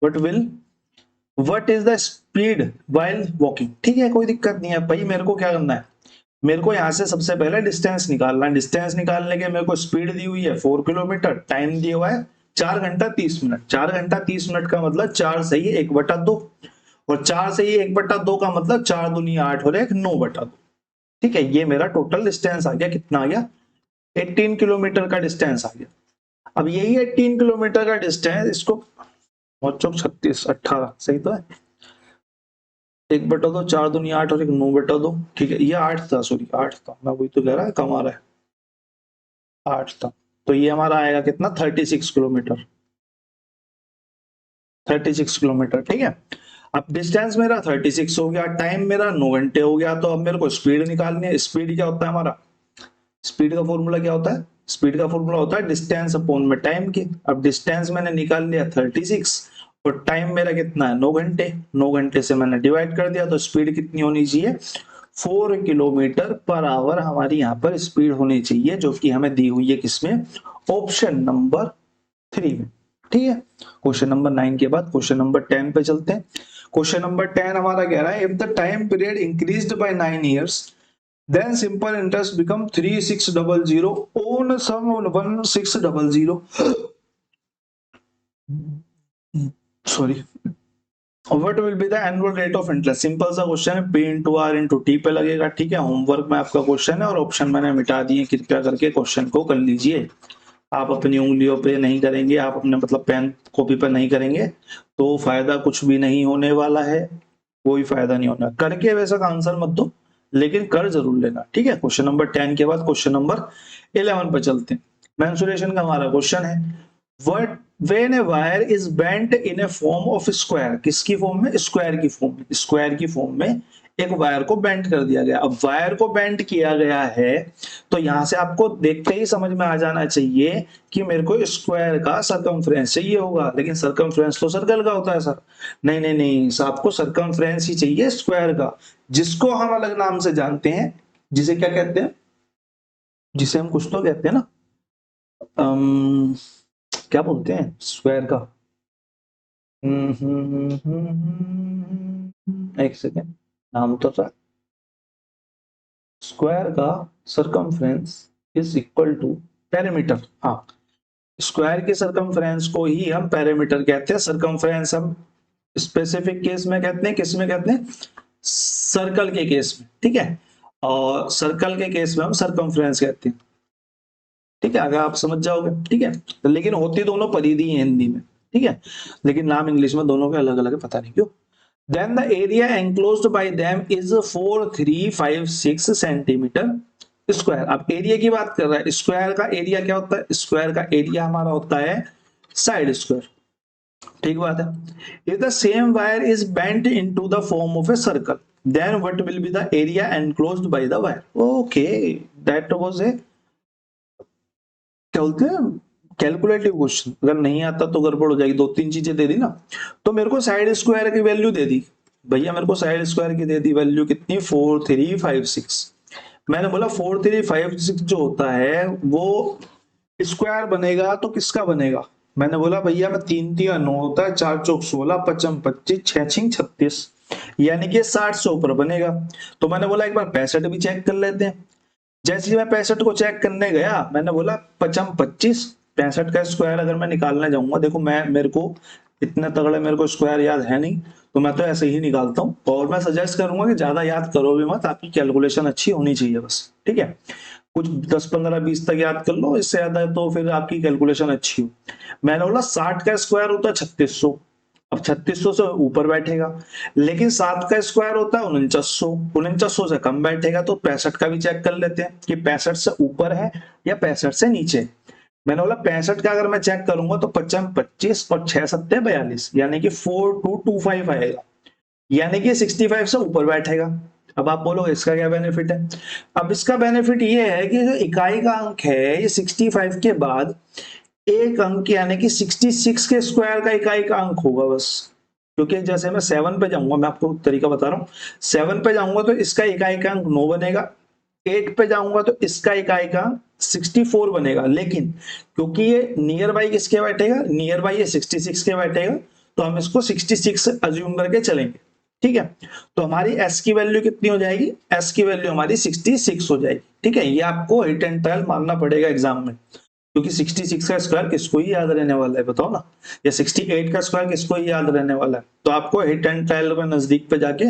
What is the speed while walking? ठीक है, कोई दिक्कत नहीं है भाई। मेरे को क्या करना है, मेरे को यहाँ से सबसे पहले डिस्टेंस निकालना है। डिस्टेंस निकालने के मेरे को स्पीड दी हुई है 4 किलोमीटर, टाइम दिया हुआ है 4 घंटा 30 मिनट। 4 घंटा 30 मिनट का मतलब 4 से ही 1/2 और 4 से ही 1/2 का मतलब 4 दूनी 8 और 1 9/2, ठीक है। ये मेरा टोटल डिस्टेंस आ गया, कितना आ गया 18 किलोमीटर का डिस्टेंस आ गया। अब यही 18 किलोमीटर का डिस्टेंस इसको 36 18 सही तो है, 1/2 4 दूनी 8 और 1 9/2, ठीक है। ये 8 था, सॉरी 8 था, मैं वही तो कह रहा है कम आ रहा है 8 था। तो ये हमारा आएगा कितना 36 किलोमीटर, 36 किलोमीटर, ठीक है। अब डिस्टेंस मेरा 36 हो गया, टाइम मेरा 9 घंटे हो गया। तो अब मेरे को स्पीड निकालनी है। स्पीड क्या होता है हमारा, स्पीड का फॉर्मूला क्या होता है, स्पीड का फॉर्मूला होता है डिस्टेंस अपॉन में टाइम की। अब डिस्टेंस मैंने निकाल लिया 36 और टाइम मेरा कितना है 9 घंटे। 9 घंटे से मैंने डिवाइड कर दिया, तो स्पीड कितनी होनी चाहिए 4 किलोमीटर पर आवर हमारी यहाँ पर स्पीड होनी चाहिए, जो कि हमें दी हुई है किसमें, ऑप्शन नंबर 3 में, ठीक है। क्वेश्चन नंबर 9 के बाद क्वेश्चन नंबर 10 पे चलते हैं। क्वेश्चन नंबर 10 हमारा कह रहा है if the time period increased by 9 years then simple interest become 3600 on sum of 1600 sorry what will be the annual rate of interest। Simple सा क्वेश्चन है, P into R into T पे लगेगा, ठीक है। होमवर्क में आपका क्वेश्चन है और ऑप्शन मैंने मिटा दिए, कृपया करके क्वेश्चन को कर लीजिए। आप अपनी उंगलियों पे नहीं करेंगे, आप अपने मतलब पेन कॉपी पर नहीं करेंगे तो फायदा कुछ भी नहीं होने वाला है, कोई फायदा नहीं होना। करके वैसा आंसर मत दो, लेकिन कर जरूर लेना, ठीक है। क्वेश्चन नंबर 10 के बाद क्वेश्चन नंबर 11 पर चलते हैं। मेंसुरेशन का हमारा क्वेश्चन है what when a wire is bent in A form of square, किसकी फॉर्म में, स्क्वायर की फॉर्म में। स्क्वायर की फॉर्म में एक वायर को बेंड कर दिया गया। अब वायर को बेंड किया गया है तो यहां से आपको देखते ही समझ में आ जाना चाहिए कि मेरे को स्क्वायर का सरकमफ्रेंस चाहिए होगा, लेकिन सरकमफ्रेंस तो सर्कल का होता है सर। नहीं नहीं नहीं सर, आपको सरकमफ्रेंस ही चाहिए स्क्वायर का, जिसको हम अलग नाम से जानते हैं, जिसे क्या कहते हैं, जिसे हम कुछ तो कहते हैं ना, अम, क्या बोलते हैं स्क्वायर का। एक सेकेंड, नाम तो था स्क्वायर का, circumference is equal to perimeter. हाँ, स्क्वायर के सरकमफ्रेंस को ही हम पेरीमीटर कहते हैं। सरकमफ्रेंस हम स्पेसिफिक केस में कहते हैं, किस में कहते हैं, सर्कल के केस में, ठीक है, और सर्कल के केस में हम सरकमफ्रेंस कहते हैं, ठीक है, अगर आप समझ जाओगे, ठीक है। तो लेकिन होती दोनों परिधि हैं हिंदी में, ठीक है, लेकिन नाम इंग्लिश में दोनों के अलग अलग है, पता नहीं क्यों। Then the area enclosed by them is 4356 centimetre square. अब एरिया की बात कर रहा है, स्क्वायर का एरिया क्या होता है, स्क्वायर का एरिया हमारा होता है साइड स्क्वायर, ठीक बात है। If the same wire is bent into the form of a circle then what will be the area enclosed by the wire. Okay, that was a, क्या बोलते हैं, कैलकुलेटिव क्वेश्चन। अगर नहीं आता तो गड़बड़ हो जाएगी, दो तीन चीजें दे दी ना, तो मेरे को साइड स्क्वायर की वैल्यू दे दी भैया, मेरे को साइड स्क्वायर की दे दी वैल्यू कितनी, 4356। मैंने बोला 4356 जो होता है वो स्क्वायर बनेगा तो किसका बनेगा, मैंने बोला भैया मैं 3 3 9 होता है, 4 चौक 16, 55 25, 6 6 36, यानी कि 60 से ऊपर बनेगा। तो मैंने बोला एक बार 65 भी चेक कर लेते हैं। जैसे ही मैं 65 को चेक करने गया, मैंने बोला 55 25, 65 का स्क्वायर अगर मैं निकालने जाऊंगा, देखो मैं, मेरे को इतने तगड़े मेरे को स्क्वायर याद है नहीं, तो मैं तो ऐसे ही निकालता हूँ। और मैं सजेस्ट करूंगा कि ज्यादा याद करो भी मत, आपकी कैलकुलेशन अच्छी होनी चाहिए बस, ठीक है। कुछ 10 15 20 तक याद कर लो, इससे ज्यादा तो फिर आपकी कैलकुलेशन अच्छी हो। मैंने बोला 60 का स्क्वायर होता है 3600, अब 3600 से ऊपर बैठेगा, लेकिन 7 का स्क्वायर होता है 4900, 4900 से कम बैठेगा। तो 65 का भी चेक कर लेते हैं कि 65 से ऊपर है या 65 से नीचे। मैंने बोला 65 का अगर मैं चेक करूंगा तो 55 25 और 6 7 42, यानी कि 4225 आएगा, यानी कि 65 से ऊपर बैठेगा। अब आप बोलोगे इसका क्या बेनिफिट है। अब इसका बेनिफिट ये है कि जो इकाई का अंक है ये 65 के बाद एक अंक यानी कि 66 के स्क्वायर का इकाई का अंक होगा बस। क्योंकि जैसे मैं 7 पे जाऊंगा, मैं आपको तरीका बता रहा हूँ, 7 पे जाऊंगा तो इसका इकाई का अंक 9 बनेगा, 8 पे जाऊंगा तो इसका इकाई का 64 बनेगा। लेकिन क्योंकि ये नियर बाई किसके बैठेगा, नियर बाई ये 66 के बैठेगा, तो हम इसको 66 अज्यूम करके चलेंगे, ठीक है। तो हमारी s की वैल्यू कितनी हो जाएगी, s की वैल्यू हमारी 66 हो जाएगी, ठीक है। ये आपको हिट एंड ट्रायल मानना पड़ेगा एग्जाम में, क्योंकि 66 का स्क्वायर किसको ही याद रहने वाला है बताओ ना, या 68 का स्क्वायर किसको ही याद रहने वाला है। तो आपको हिट एंड ट्रायल में नजदीक पे जाके,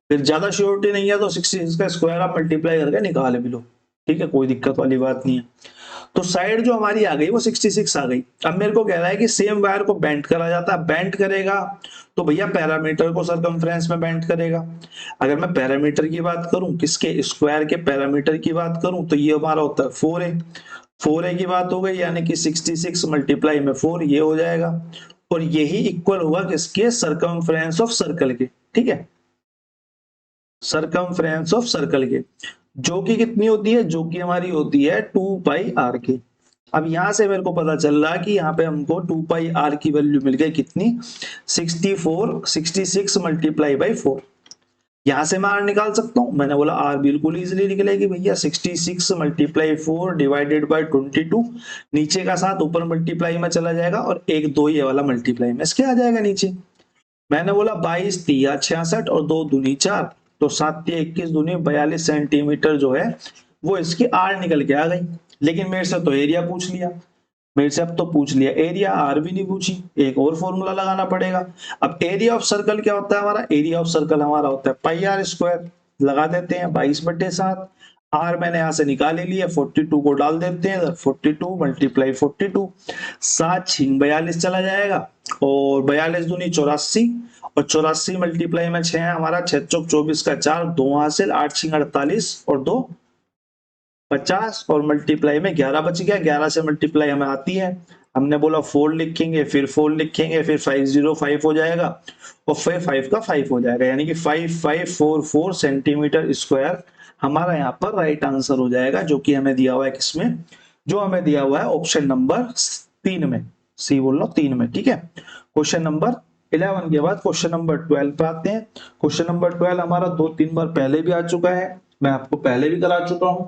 फिर ज्यादा श्योरिटी नहीं है तो 66 का स्क्वायर आप मल्टीप्लाई करके निकाल भी लो, ठीक है, कोई दिक्कत वाली बात नहीं है। तो साइड जो हमारी आ गई वो 66 आ गई। अब मेरे को कह रहा है कि सेम वायर को बेंड करा जाता है, बेंड करेगा तो भैया पैरामीटर को सरकमफ्रेंस में बेंड करेगा। अगर मैं पैरामीटर की बात करूं, किसके, स्क्वायर के पैरामीटर की बात करूं, तो ये हमारा होता है 4a। 4a की बात हो गई, यानी कि 66 मल्टीप्लाई में 4, ये हो जाएगा, और यही इक्वल होगा किसके, सरकमफ्रेंस ऑफ सर्कल के, ठीक है, सरकमफ्रेंस ऑफ सर्कल के, जो कि कितनी होती है, जो कि हमारी होती है 2 पाई आर की। अब यहां से मेरे को पता चल रहा है कि यहाँ पे हमको 2 पाई आर की वैल्यू मिल गई कितनी, 66 मल्टीप्लाई बाई 4। यहां से मैं आर निकाल सकता हूं, मैंने बोला आर बिल्कुल इजीली निकलेगी भैया, 66 मल्टीप्लाई 4 डिवाइडेड बाई 22, नीचे का 7 ऊपर मल्टीप्लाई में चला जाएगा, और 1 2 ये वाला मल्टीप्लाई में इसके आ जाएगा नीचे। मैंने बोला 22 तिया 66 और 2 दूनी 4, तो 7 तिया 21 दूनी 42 सेंटीमीटर जो है वो इसकी आर निकल के आ गई। लेकिन मेरे से तो एरिया पूछ लिया, मेरे से अब तो पूछ लिया एरिया, आर भी नहीं पूछी, एक और फॉर्मूला लगाना पड़ेगा। अब एरिया ऑफ सर्कल क्या होता है हमारा, एरिया ऑफ सर्कल हमारा होता है पाई आर स्क्वायर, लगा देते हैं 22/7, आर मैंने यहां से निकाल ही लिया, 42 को डाल देते हैं, 42 मल्टीप्लाई 42, 7 6 42 चला जाएगा, और 42 दूनी 84, और 84 मल्टीप्लाई में 6 है हमारा, 6 चौक 24 का 4, 2 हासिल, 8 6 48 और 2 50, और मल्टीप्लाई में 11 बच गया, 11 से मल्टीप्लाई हमें आती है हमने बोला 4 लिखेंगे, फिर 4 लिखेंगे, फिर 505 हो जाएगा और फिर 5 का 5 हो जाएगा, यानी कि 5544 सेंटीमीटर स्क्वायर हमारा यहाँ पर राइट आंसर हो जाएगा, जो कि हमें दिया हुआ है किसमें, जो हमें दिया हुआ है ऑप्शन नंबर 3 में, सी बोल लो 3 में। ठीक है, क्वेश्चन नंबर 11 के बाद क्वेश्चन नंबर 12 पे आते हैं। क्वेश्चन नंबर 12 हमारा 2-3 बार पहले भी आ चुका है, मैं आपको पहले भी करा चुका हूं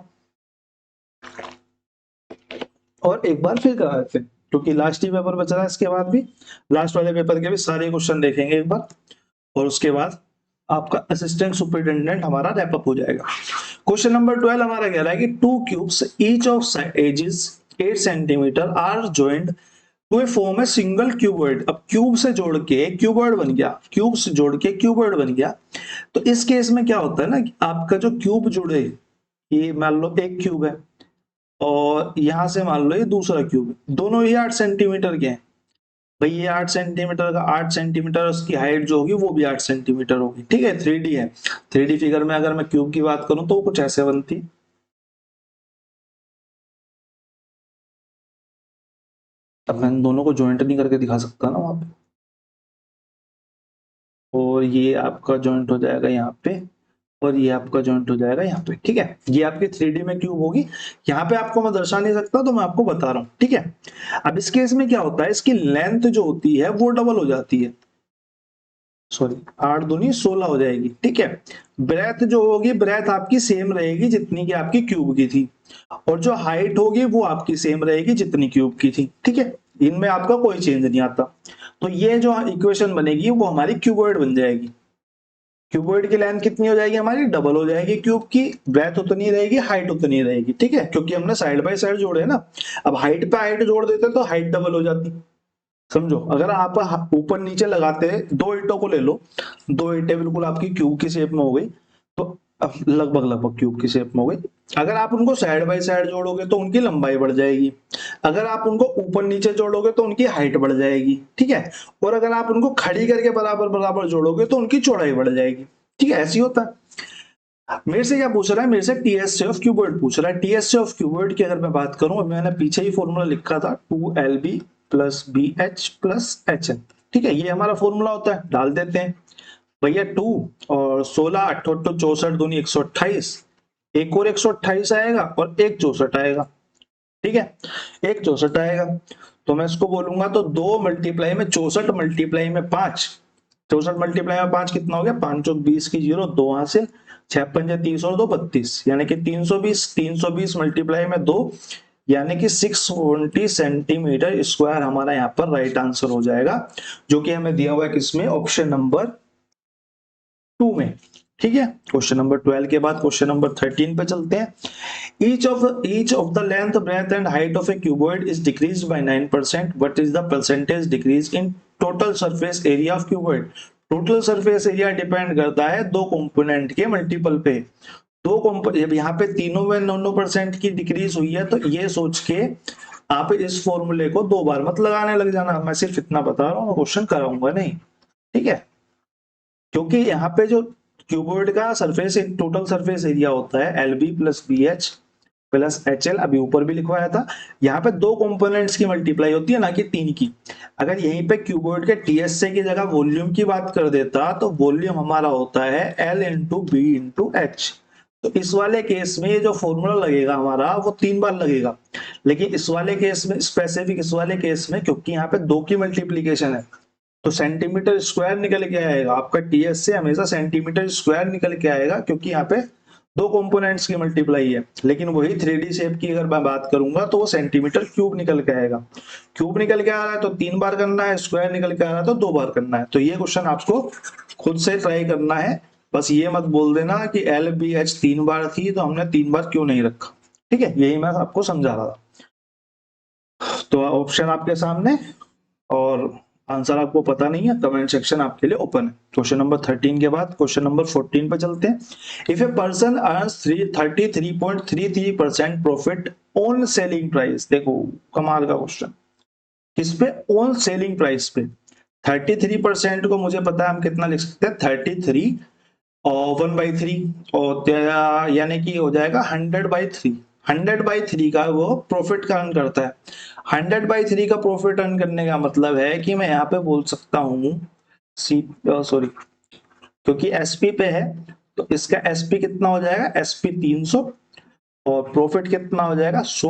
और एक बार फिर करा देते हैं, क्योंकि लास्ट ही पेपर बच रहा है। इसके बाद भी लास्ट वाले पेपर के भी सारे क्वेश्चन देखेंगे एक बार, और उसके बाद आपका असिस्टेंट सुपरिटेंडेंट हमारा रैपअप हो जाएगा। क्वेश्चन नंबर 12 हमारा कह रहा है कि 2 cubes each of edges 8 centimetre are joined to a form a single cuboid. अब क्यूब से जोड़ के क्यूबॉइड बन गया, क्यूब से जोड़ के क्यूबॉइड बन गया। तो इस केस में क्या होता है ना कि आपका जो क्यूब जुड़े, ये मान लो एक क्यूब है और यहां से मान लो ये दूसरा क्यूब है, दोनों ही 8 सेंटीमीटर के हैं। भाई ये 8 सेंटीमीटर का 8 सेंटीमीटर, उसकी हाइट जो होगी वो भी 8 सेंटीमीटर होगी। ठीक है, 3D है। 3D फिगर में अगर मैं क्यूब की बात करूं तो वो कुछ ऐसे बनती। अब मैं दोनों को ज्वाइंट नहीं करके दिखा सकता ना वहां पे, और ये आपका जॉइंट हो जाएगा यहाँ पे और ये आपका जॉइंट हो जाएगा यहाँ पे। ठीक है, ये आपकी 3D में क्यूब होगी। यहाँ पे आपको मैं दर्शा नहीं सकता तो मैं आपको बता रहा हूँ। ठीक है, अब इस केस में क्या होता है, इसकी लेंथ जो होती है वो डबल हो जाती है, सॉरी 8 दूनी 16 हो जाएगी। ठीक है, ब्रेथ जो होगी, ब्रेथ आपकी सेम रहेगी जितनी की आपकी क्यूब की थी, और जो हाइट होगी वो आपकी सेम रहेगी जितनी क्यूब की थी। ठीक है, इनमें आपका कोई चेंज नहीं आता। तो ये जो इक्वेशन बनेगी वो हमारी क्यूबॉइड बन जाएगी। क्यूबॉइड की लेंथ कितनी हो जाएगी हमारी, डबल हो जाएगी क्यूब की, ब्रेथ उतनी रहेगी, हाइट उतनी रहेगी। ठीक है, क्योंकि हमने साइड बाय साइड जोड़े हैं ना। अब हाइट पे हाइट जोड़ देते तो हाइट डबल हो जाती। समझो, अगर आप ऊपर नीचे लगाते, दो ईंटों को ले लो, दो ईंटें बिल्कुल आपकी क्यूब की शेप में हो गई, तो लगभग लगभग क्यूब की शेप में हो गई। अगर आप उनको साइड बाय साइड जोड़ोगे तो उनकी लंबाई बढ़ जाएगी, अगर आप उनको ऊपर नीचे जोड़ोगे तो उनकी हाइट बढ़ जाएगी। ठीक है, और अगर आप उनको खड़ी करके बराबर बराबर जोड़ोगे तो उनकी चौड़ाई बढ़ जाएगी। ठीक है, ऐसे ही होता है। मेरे से क्या पूछ रहा है, मेरे से टीएसए ऑफ क्यूबॉइड पूछ रहा है। टीएसए ऑफ क्यूबॉइड की अगर मैं बात करूं, मैंने पीछे ही फॉर्मूला लिखा था 2LB plus BH plus HN। ठीक है, ये हमारा फॉर्मूला होता है, डाल देते हैं भैया। 2 और 16 8 64 दूनी 128, एक और 128 आएगा और एक 64 आएगा। ठीक है, एक 64 आएगा, तो मैं इसको बोलूंगा तो 2 मल्टीप्लाई में 64 मल्टीप्लाई में 5, 64 मल्टीप्लाई में 5 कितना हो गया, 5 चौक 20 की 0, 2 हासिल, 6 पंजे 30 और 2 32, यानी कि 320, 320 मल्टीप्लाई में 2, यानी कि 620 सेंटीमीटर स्क्वायर हमारा यहाँ पर राइट आंसर हो जाएगा, जो कि हमें दिया हुआ है किसमें, ऑप्शन नंबर 2 में। ठीक है, क्वेश्चन नंबर 12 के बाद क्वेश्चन नंबर 13 पे चलते हैं। each of the length, breadth and height of a cuboid is decreased by 9%. What is the percentage decrease in total surface area of cuboid? Total surface area depend करता है दो कंपोनेंट के मल्टीपल पे। दो कंपोनेंट यहाँ पे तीनों में 9% की डिक्रीज हुई है, तो ये सोच के आप इस फॉर्मूले को 2 बार मत लगाने लग जाना। मैं सिर्फ इतना बता रहा हूँ, क्वेश्चन कराऊंगा नहीं। ठीक है, क्योंकि यहाँ पे जो क्यूबॉइड का सरफेस टोटल सरफेस एरिया होता है LB plus BH plus HL, अभी ऊपर भी लिखवाया था। यहाँ पे 2 कंपोनेंट्स की मल्टीप्लाई होती है, ना कि 3 की। अगर यहीं पे क्यूबॉइड के TSA की जगह वॉल्यूम की बात कर देता तो वॉल्यूम हमारा होता है L into B into H। तो इस वाले केस में जो फॉर्मूला लगेगा हमारा वो 3 बार लगेगा, लेकिन इस वाले केस में स्पेसिफिक, इस वाले केस में क्योंकि यहाँ पे 2 की मल्टीप्लीकेशन है तो सेंटीमीटर स्क्वायर निकल के आएगा। आपका TSA हमेशा सेंटीमीटर स्क्वायर निकल के आएगा, क्योंकि यहाँ पे 2 कंपोनेंट्स की मल्टीप्लाई है। लेकिन वही 3D शेप की अगर मैं बात करूंगा तो वो सेंटीमीटर क्यूब निकल के आएगा। क्यूब निकल के आ रहा है तो 3 बार करना है, स्क्वायर निकल के आ रहा है तो 2 बार करना है। तो ये क्वेश्चन आपको खुद से ट्राई करना है, बस ये मत बोल देना कि LBH 3 बार थी तो हमने 3 बार क्यों नहीं रखा। ठीक है, यही मैं आपको समझा रहा था। तो ऑप्शन आपके सामने और आंसर आपको पता नहीं है, कमेंट सेक्शन आपके लिए ओपन है। क्वेश्चन नंबर 13 के बाद क्वेश्चन नंबर 14 पे चलते हैं। If a person earns 33.33% profit on selling price, देखो कमाल का क्वेश्चन, किस पे, ऑन सेलिंग प्राइस पे। 33% को मुझे पता है हम कितना लिख सकते हैं, 33 और 1/3 और यानी कि हो जाएगा 100/3, 100/3 का वो प्रॉफिट का अर्न करता है। 100/3 का प्रॉफिट अर्न करने का मतलब है कि मैं यहाँ पे बोल सकता हूँ सॉरी, क्योंकि एसपी पे है तो इसका एसपी कितना हो जाएगा, एसपी 300 और प्रॉफिट कितना हो जाएगा 100।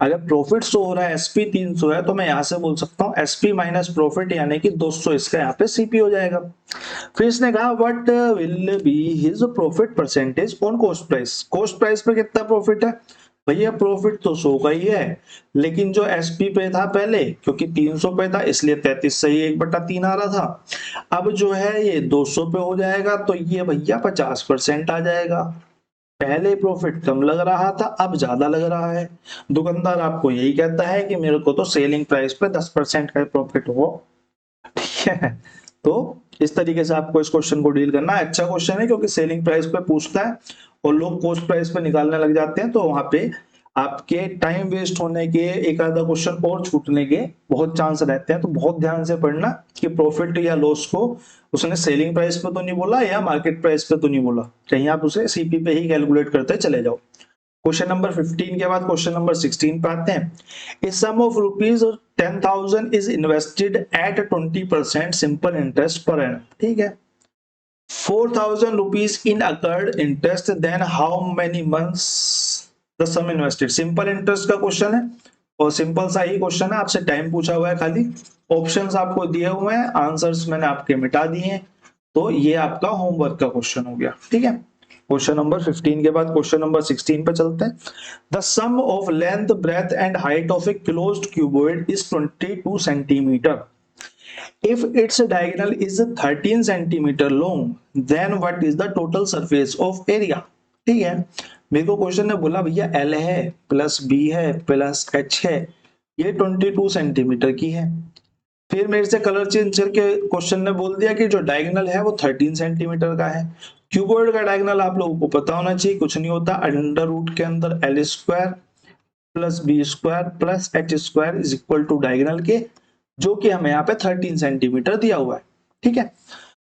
अगर प्रॉफिट 100 हो रहा है, एसपी 300 है, तो मैं यहां से बोल सकता हूँ एसपी माइनस प्रॉफिट यानी कि 200 इसका यहाँ पे सीपी हो जाएगा। फिर इसने कहा what will be his profit percentage on cost price. Cost price पे कितना प्रॉफिट है भैया, प्रॉफिट तो 100 का ही है, लेकिन जो एसपी पे था पहले, क्योंकि 300 पे था इसलिए 33 से ही 1/3 आ रहा था। अब जो है ये 200 पे हो जाएगा तो ये भैया 50% आ जाएगा। पहले प्रॉफिट कम लग रहा था, अब ज्यादा लग रहा है। दुकानदार आपको यही कहता है कि मेरे को तो सेलिंग प्राइस पे 10% का प्रॉफिट हो, ठीक है। तो इस तरीके से आपको इस क्वेश्चन को डील करना है। अच्छा क्वेश्चन है क्योंकि सेलिंग प्राइस पे पूछता है और लोग कॉस्ट प्राइस पे निकालने लग जाते हैं, तो वहां पे आपके टाइम वेस्ट होने के, एक आधा क्वेश्चन और छूटने के बहुत चांस रहते हैं। तो बहुत ध्यान से पढ़ना कि प्रॉफिट या लॉस को उसने सेलिंग प्राइस पे तो नहीं बोला या मार्केट प्राइस पे तो नहीं बोला, कहीं आप उसे सीपी पे ही कैलकुलेट करते चले जाओ। क्वेश्चन नंबर 15 के बाद क्वेश्चन नंबर 16 पे आते हैं। A sum of rupees 10,000 is invested at 20% simple interest per annum, ठीक है। 4,000 rupees in accrued interest, then how many months the sum invested. Simple interest का क्वेश्चन है और सिंपल सा ही क्वेश्चन है, आपसे टाइम पूछा हुआ है खाली, ऑप्शंस आपको दिए हुए हैं, आंसर्स मैंने आपके मिटा दिए हैं। तो ये आपका होमवर्क का क्वेश्चन हो गया, ठीक है। क्वेश्चन नंबर 15 के बाद क्वेश्चन नंबर 16 पे चलते हैं। The sum of length breadth and height of a closed cuboid is 22 centimeter. If its diagonal is 13 centimeter long, then what is the total surface of area? ठीक है, मेरे को क्वेश्चन ने बोला भैया L है प्लस B है प्लस H है, ये 22 सेंटीमीटर की है। फिर मेरे से कलर चेंज करके क्वेश्चन ने बोल दिया कि जो डायगोनल है वो 13 सेंटीमीटर का है। क्यूबॉइड का डायगोनल आप लोगों को पता होना चाहिए, कुछ नहीं होता, अंडर रूट के अंदर L square plus B square plus H square is equal to diagonal के, जो कि हमें यहाँ पे 13 सेंटीमीटर दिया हुआ है, ठीक है।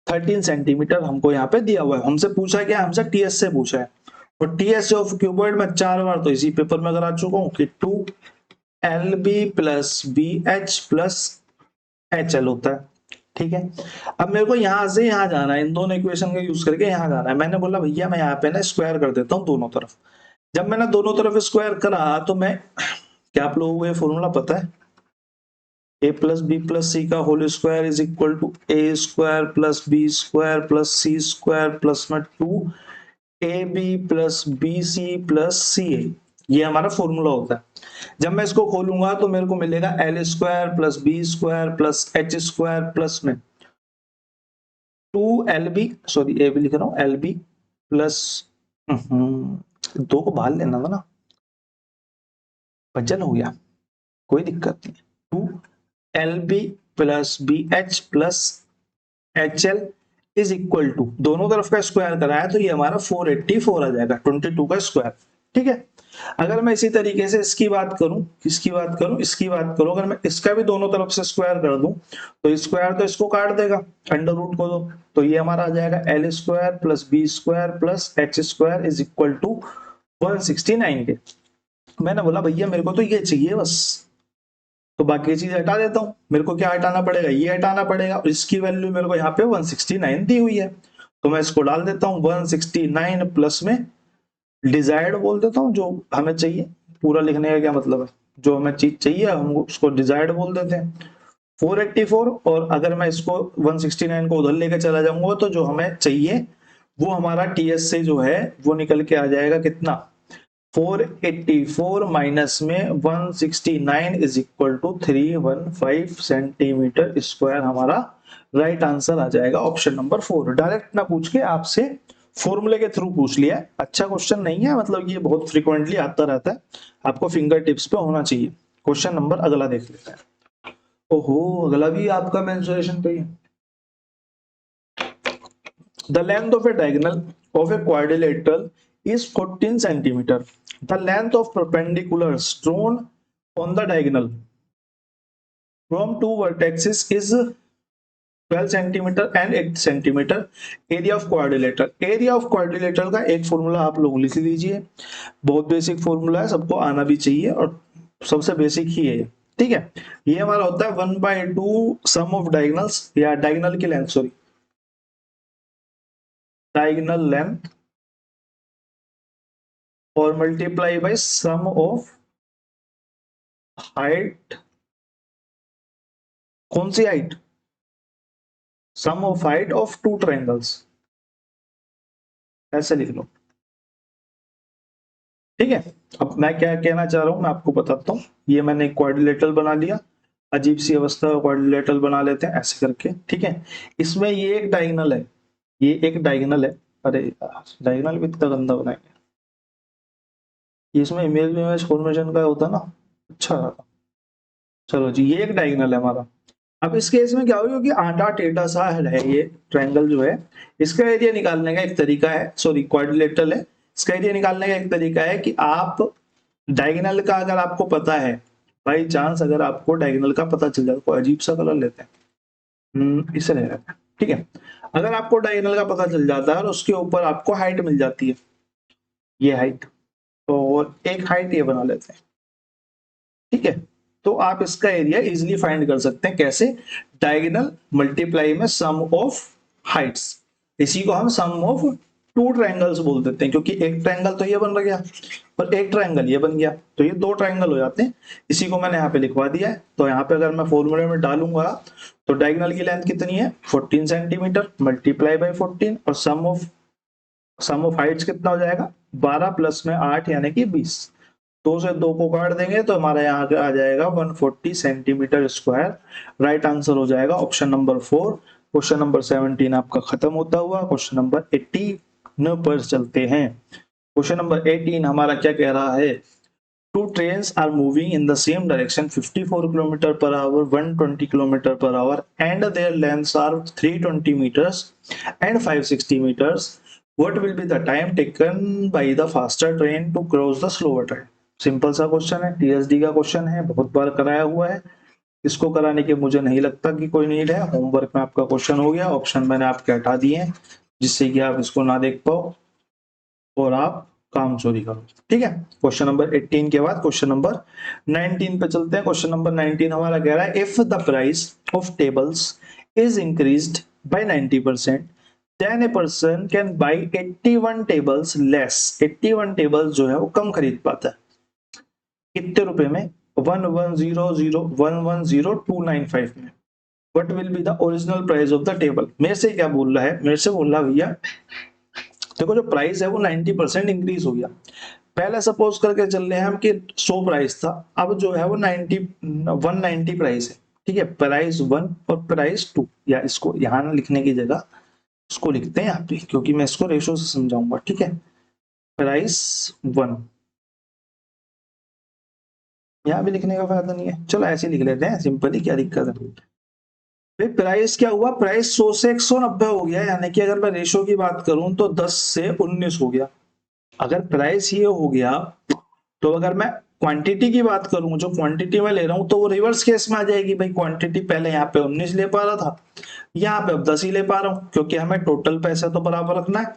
13 सेंटीमीटर हमको यहाँ पे दिया हुआ है। हमसे पूछा क्या, हमसे टीएस से पूछा है, और टीएस ऑफ क्यूबॉइड में 4 बार तो इसी पेपर में करा चुका हूँ कि 2LB plus BH plus HL होता है, ठीक है। अब मेरे को यहां से यहां जाना है, इन दोनों इक्वेशन का यूज करके यहां जाना है। मैंने बोला भैया मैं यहाँ पे ना स्क्वायर कर देता हूँ दोनों तरफ। जब मैंने दोनों तरफ स्क्वायर करा तो मैं, क्या आप लोगों को ये फॉर्मूला पता है, a plus B plus C का whole square is equal to A square plus B square plus C square plus में 2AB plus BC plus CA, ये हमारा फॉर्मूला होता है। जब मैं इसको खोलूंगा तो मेरे को मिलेगा L square plus B square plus H square plus में 2LB, सॉरी AB लिख रहा हूँ, LB प्लस, दो को बाहर लेना था ना, बचल हो गया, कोई दिक्कत नहीं। 2LB plus BH plus HL is equal to, दोनों तरफ का स्क्वायर कराया तो ये हमारा 484 आ जाएगा, 22 का स्क्वायर, ठीक है। अगर मैं इसी तरीके से इसकी बात करूं, इसकी बात करूं, अगर मैं इसका भी दोनों तरफ से स्क्वायर कर दूं तो स्क्वायर तो इसको काट देगा, अंडर रूट को दो, तो ये हमारा आ जाएगा L square plus B square plus H square is equal to 169 के। मैंने बोला भैया मेरे को तो ये चाहिए बस, तो बाकी चीज हटा देता हूँ। मेरे को क्या हटाना पड़ेगा, ये हटाना पड़ेगा, और इसकी वैल्यू मेरे को यहाँ पे 169 दी हुई है, तो मैं इसको डाल देता हूँ 169 प्लस में डिजायर्ड बोल देता हूँ, जो हमें चाहिए। पूरा लिखने का क्या मतलब है, जो हमें चीज चाहिए हम उसको डिजायर्ड बोल देते हैं 484। और अगर मैं इसको 169 को उधर लेकर चला जाऊंगा तो जो हमें चाहिए वो हमारा टीएस से जो है वो निकल के आ जाएगा कितना, 484 माइनस में 169 is equal to 315 centimeter square, हमारा राइट आंसर आ जाएगा ऑप्शन नंबर 4। डायरेक्ट ना पूछ के आपसे फॉर्मूले के थ्रू पूछ लिया है। अच्छा क्वेश्चन नहीं है, मतलब ये बहुत फ्रीक्वेंटली आता रहता है, आपको फिंगर टिप्स पे होना चाहिए। क्वेश्चन नंबर अगला देख लेते हैं। ओहो, अगला भी आपका मेंसुरेशन पे ही है। The length of A diagonal of a quadrilateral is 14 centimeter. The length of perpendiculars drawn on the diagonal from two vertices is 12 centimetre and 8 centimetre. Area of quadrilateral, area of quadrilateral का एक फॉर्मूला आप लोग लिख लीजिए, बहुत बेसिक फॉर्मूला है, सबको आना भी चाहिए और सबसे बेसिक ही है, ठीक है। ये हमारा होता है 1/2 सम ऑफ डायगोनल्स, या डायगोनल की लेंथ, सॉरी डायगोनल लेंथ और multiply by sum of height, कौन सी height, sum of height of two triangles, ऐसे लिख लो, ठीक है। अब मैं क्या कहना चाह रहा हूं मैं आपको बताता हूं। ये मैंने क्वाड्रिलेटरल बना लिया, अजीब सी अवस्था क्वाड्रिलेटरल बना लेते हैं ऐसे करके, ठीक है। इसमें ये एक डायगोनल है, ये एक डायगोनल है, अरे डायगोनल भी इतना गंदा बनाएंगे, इसमें इमेज इमेज फॉर्मेशन का होता ना, अच्छा चलो जी, ये एक डायगोनल है हमारा। अब इस केस में क्या होगा कि आधा टेढ़ा सा है ये ट्रायंगल जो है, इसका एरिया निकालने का एक तरीका है, सॉरी क्वाड्रिलेटरल है, इसका एरिया निकालने का एक तरीका है कि आप डायगोनल का अगर आपको पता है, बाई चांस अगर आपको डायगोनल का पता चल जाए, कोई अजीब सा कलर लेते हैं, इसे ले लेते हैं, ठीक है। अगर आपको डायगोनल का पता चल जाता है और उसके ऊपर आपको हाइट मिल जाती है, ये हाइट, और एक हाइट ये बना लेते हैं, ठीक है। तो आप इसका एरिया इजीली फाइंड कर सकते हैं, कैसे, डायगोनल मल्टीप्लाई में सम ऑफ हाइट्स, इसी को हम सम ऑफ टू ट्रायंगल्स बोल देते हैं, क्योंकि एक ट्रायंगल तो ये बन गया और एक ट्रायंगल ये बन गया, तो ये दो ट्रायंगल हो जाते हैं। इसी को मैंने यहाँ पे लिखवा दिया है। तो यहाँ पे अगर मैं फॉर्मूले में डालूंगा तो डायगोनल की लेंथ कितनी है 14 सेंटीमीटर मल्टीप्लाई बाय 14, और सम ऑफ हाइट्स कितना हो जाएगा 12 प्लस में 8 यानी कि 20, 2 से 2 को काट देंगे तो हमारा यहाँ आ जाएगा 140 सेंटीमीटर स्क्वायर। राइट आंसर हो जाएगा ऑप्शन नंबर 4। क्वेश्चन नंबर 17 आपका खत्म होता हुआ क्वेश्चन नंबर 18 पर चलते हैं। क्वेश्चन नंबर 18 हमारा क्या कह रहा है, two trains are moving in the same direction 54 kilometer per hour 120 kilometer per hour and their lengths are 320 meters and 560 meters. What will be the time taken by the faster train to cross the slower train? Simple सा क्वेश्चन है, टीएसडी का क्वेश्चन है, बहुत बार कराया हुआ है, इसको कराने की मुझे नहीं लगता कि कोई नीड है। होमवर्क में आपका क्वेश्चन हो गया, ऑप्शन मैंने आपके हटा दिए हैं जिससे कि आप इसको ना देख पाओ और आप काम चोरी करो, ठीक है। क्वेश्चन नंबर 18 के बाद क्वेश्चन नंबर 19 पे चलते हैं। क्वेश्चन नंबर 19 हमारा कह रहा है if the price of tables is increased by 90% then a person can buy 81 tables less। 81 tables जो है वो कम खरीद पाता है, कितने रुपए में 1100,110,295 में। What will be the original price of the table? मेरे से क्या बोल रहा है, मेरे से बोल रहा भैया देखो जो प्राइस है वो 90% इंक्रीज हो गया। पहले सपोज करके चल रहे हैं हम कि 100 प्राइस था, अब जो है वो 190 प्राइस है, ठीक है। प्राइस 1 और प्राइस 2, या इसको यहाँ लिखने की जगह इसको लिखते हैं यहाँ पे, क्योंकि मैं इसको रेशो से समझाऊंगा, ठीक है। प्राइस 1 यहाँ भी लिखने का फायदा नहीं है, चलो ऐसे लिख लेते हैं सिंपली, क्या दिक्कत है। फिर प्राइस क्या हुआ, प्राइस 100 से 190 हो गया, यानी कि अगर मैं रेशो की बात करूं तो 10 से 19 हो गया। अगर प्राइस ये हो गया तो अगर मैं क्वांटिटी की बात करूं, जो क्वांटिटी में ले रहा हूं तो वो रिवर्स केस में आ जाएगी। भाई क्वांटिटी पहले यहाँ पे 19 ले पा रहा था, यहाँ पे अब 10 ही ले पा रहा हूँ, क्योंकि हमें टोटल पैसा तो बराबर रखना है।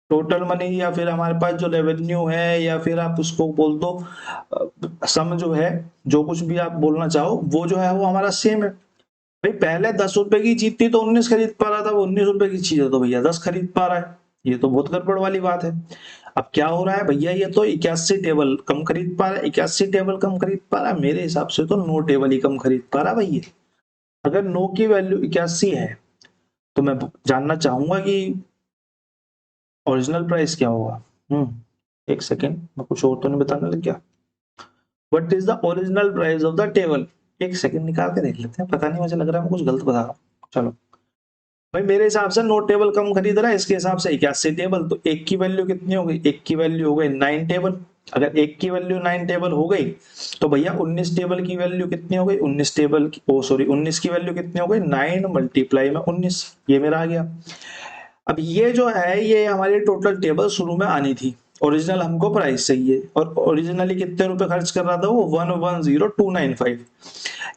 टोटल मनी या फिर हमारे पास जो रेवेन्यू है, या फिर आप उसको बोल दो सम जो है, जो कुछ भी आप बोलना चाहो, वो जो है वो हमारा सेम है। भाई पहले 10 रुपए की चीज थी तो 19 खरीद पा रहा था, वो 19 रुपए की चीज है तो भैया 10 खरीद पा रहा है, ये तो बहुत गड़बड़ वाली बात है। अब क्या हो रहा है भैया, ये तो 81 टेबल कम खरीद पा रहा है, 81 टेबल कम खरीद पा रहा है, मेरे हिसाब से तो 9 टेबल ही कम खरीद पा रहा है भैया। अगर 9 की वैल्यू 81 है तो मैं जानना चाहूंगा कि ओरिजिनल प्राइस क्या होगा। एक सेकेंड, मैं कुछ और तो नहीं बताने लग गया। What is the original price of the table, एक सेकंड निकाल के देख लेते हैं, पता नहीं मुझे लग रहा है मैं कुछ गलत बता रहा हूँ। चलो भाई मेरे हिसाब से 9 टेबल कम खरीद रहा है, इसके हिसाब से 81 टेबल, तो एक की वैल्यू कितनी हो गई, एक की वैल्यू हो गई 9 टेबल। अगर एक की वैल्यू 9 टेबल हो गई तो भैया 19 टेबल की वैल्यू कितनी हो गई, 19 टेबल की, ओ सॉरी 19 की वैल्यू कितनी हो गई 9 मल्टीप्लाई में 19, ये मेरा आ गया। अब ये जो है ये हमारी टोटल टेबल शुरू में आनी थी, ओरिजिनल हमको प्राइस चाहिए, और ओरिजिनली कितने रुपए खर्च कर रहा था वो 110295।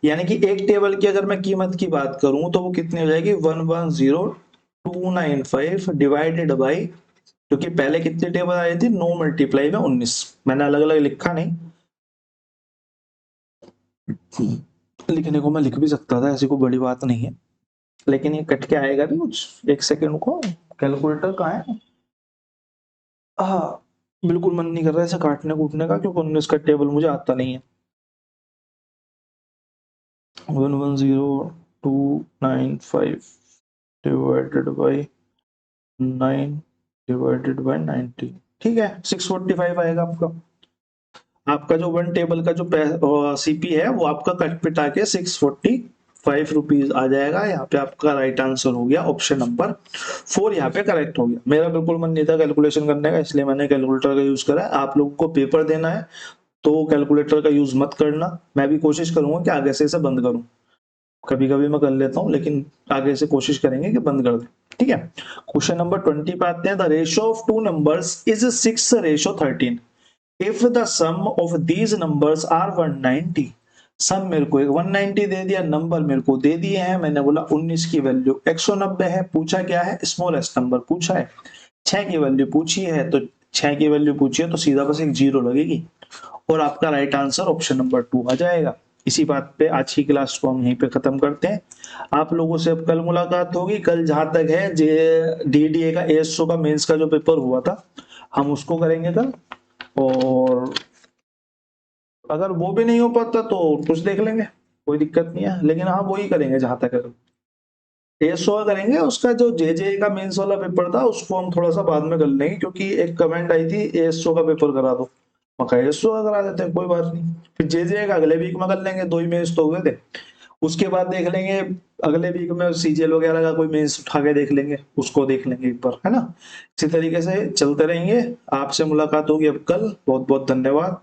यानी कि एक टेबल की अगर मैं कीमत की बात करूं तो वो कितनी हो जाएगी 110295 डिवाइडेड बाई, क्योंकि पहले कितनी टेबल आई थी 9 मल्टीप्लाई में 19, मैंने अलग अलग लिखा नहीं, लिखने को मैं लिख भी सकता था, ऐसी कोई बड़ी बात नहीं है, लेकिन ये कट के आएगा भी कुछ। एक सेकंड को, कैलकुलेटर कहाँ है? हाँ, बिल्कुल मन नहीं कर रहा है इसे काटने कूटने का, क्योंकि 19 का टेबल मुझे आता नहीं है। 110295 डिवाइडेड बाई 9 डिवाइडेड बाई 90, ठीक है 645 आएगा आपका। आपका जो वन टेबल का जो सीपी है वो आपका कट पिटा के 645 रुपीज आ जाएगा। यहाँ पे आपका राइट आंसर हो गया ऑप्शन नंबर 4, यहाँ पे करेक्ट हो गया। मेरा बिल्कुल मन नहीं था कैलकुलेशन करने का, इसलिए मैंने कैलकुलेटर का यूज करा है। आप लोगों को पेपर देना है तो कैलकुलेटर का यूज मत करना, मैं भी कोशिश करूंगा कि आगे से इसे बंद करूं, कभी कभी मैं कर लेता हूं, लेकिन आगे से कोशिश करेंगे कि बंद कर दें, ठीक है। क्वेश्चन नंबर 20 पे आते हैं। The ratio of two numbers is 6:13 if the sum of these numbers are 190। Sum मेरे को 190 दे दिया, नंबर मेरे को दे दिए हैं, मैंने बोला 19 की वैल्यू 190 है, पूछा क्या है स्मॉलेस्ट नंबर पूछा है, 6 की वैल्यू पूछी है, तो 6 की वैल्यू पूछी है तो सीधा बस एक जीरो लगेगी, और आपका राइट आंसर ऑप्शन नंबर 2 आ जाएगा। इसी बात पे आज की क्लास को हम यहीं पे खत्म करते हैं। आप लोगों से अब कल मुलाकात होगी। कल जहां तक है जे डीडीए का एएसओ का मेंस का जो पेपर हुआ था हम उसको करेंगे कल, और अगर वो भी नहीं हो पाता तो कुछ देख लेंगे, कोई दिक्कत नहीं है, लेकिन हाँ वही करेंगे जहां तक है। एएसओ का करेंगे, उसका जो जेजे का मेंस वाला पेपर था उसको हम थोड़ा सा बाद में कर लेंगे, क्योंकि एक कमेंट आई थी एएसओ का पेपर करा दो, मका एएसओ का करा देते हैं, कोई बात नहीं। फिर जेजे का अगले वीक में कर लेंगे, 2 ही मेंस तो हुए थे। उसके बाद देख लेंगे अगले वीक में सीजीएल वगैरह का कोई मेंस उठा के देख लेंगे, उसको देख लेंगे एक बार, है ना। इसी तरीके से चलते रहेंगे। आपसे मुलाकात होगी अब कल। बहुत बहुत धन्यवाद।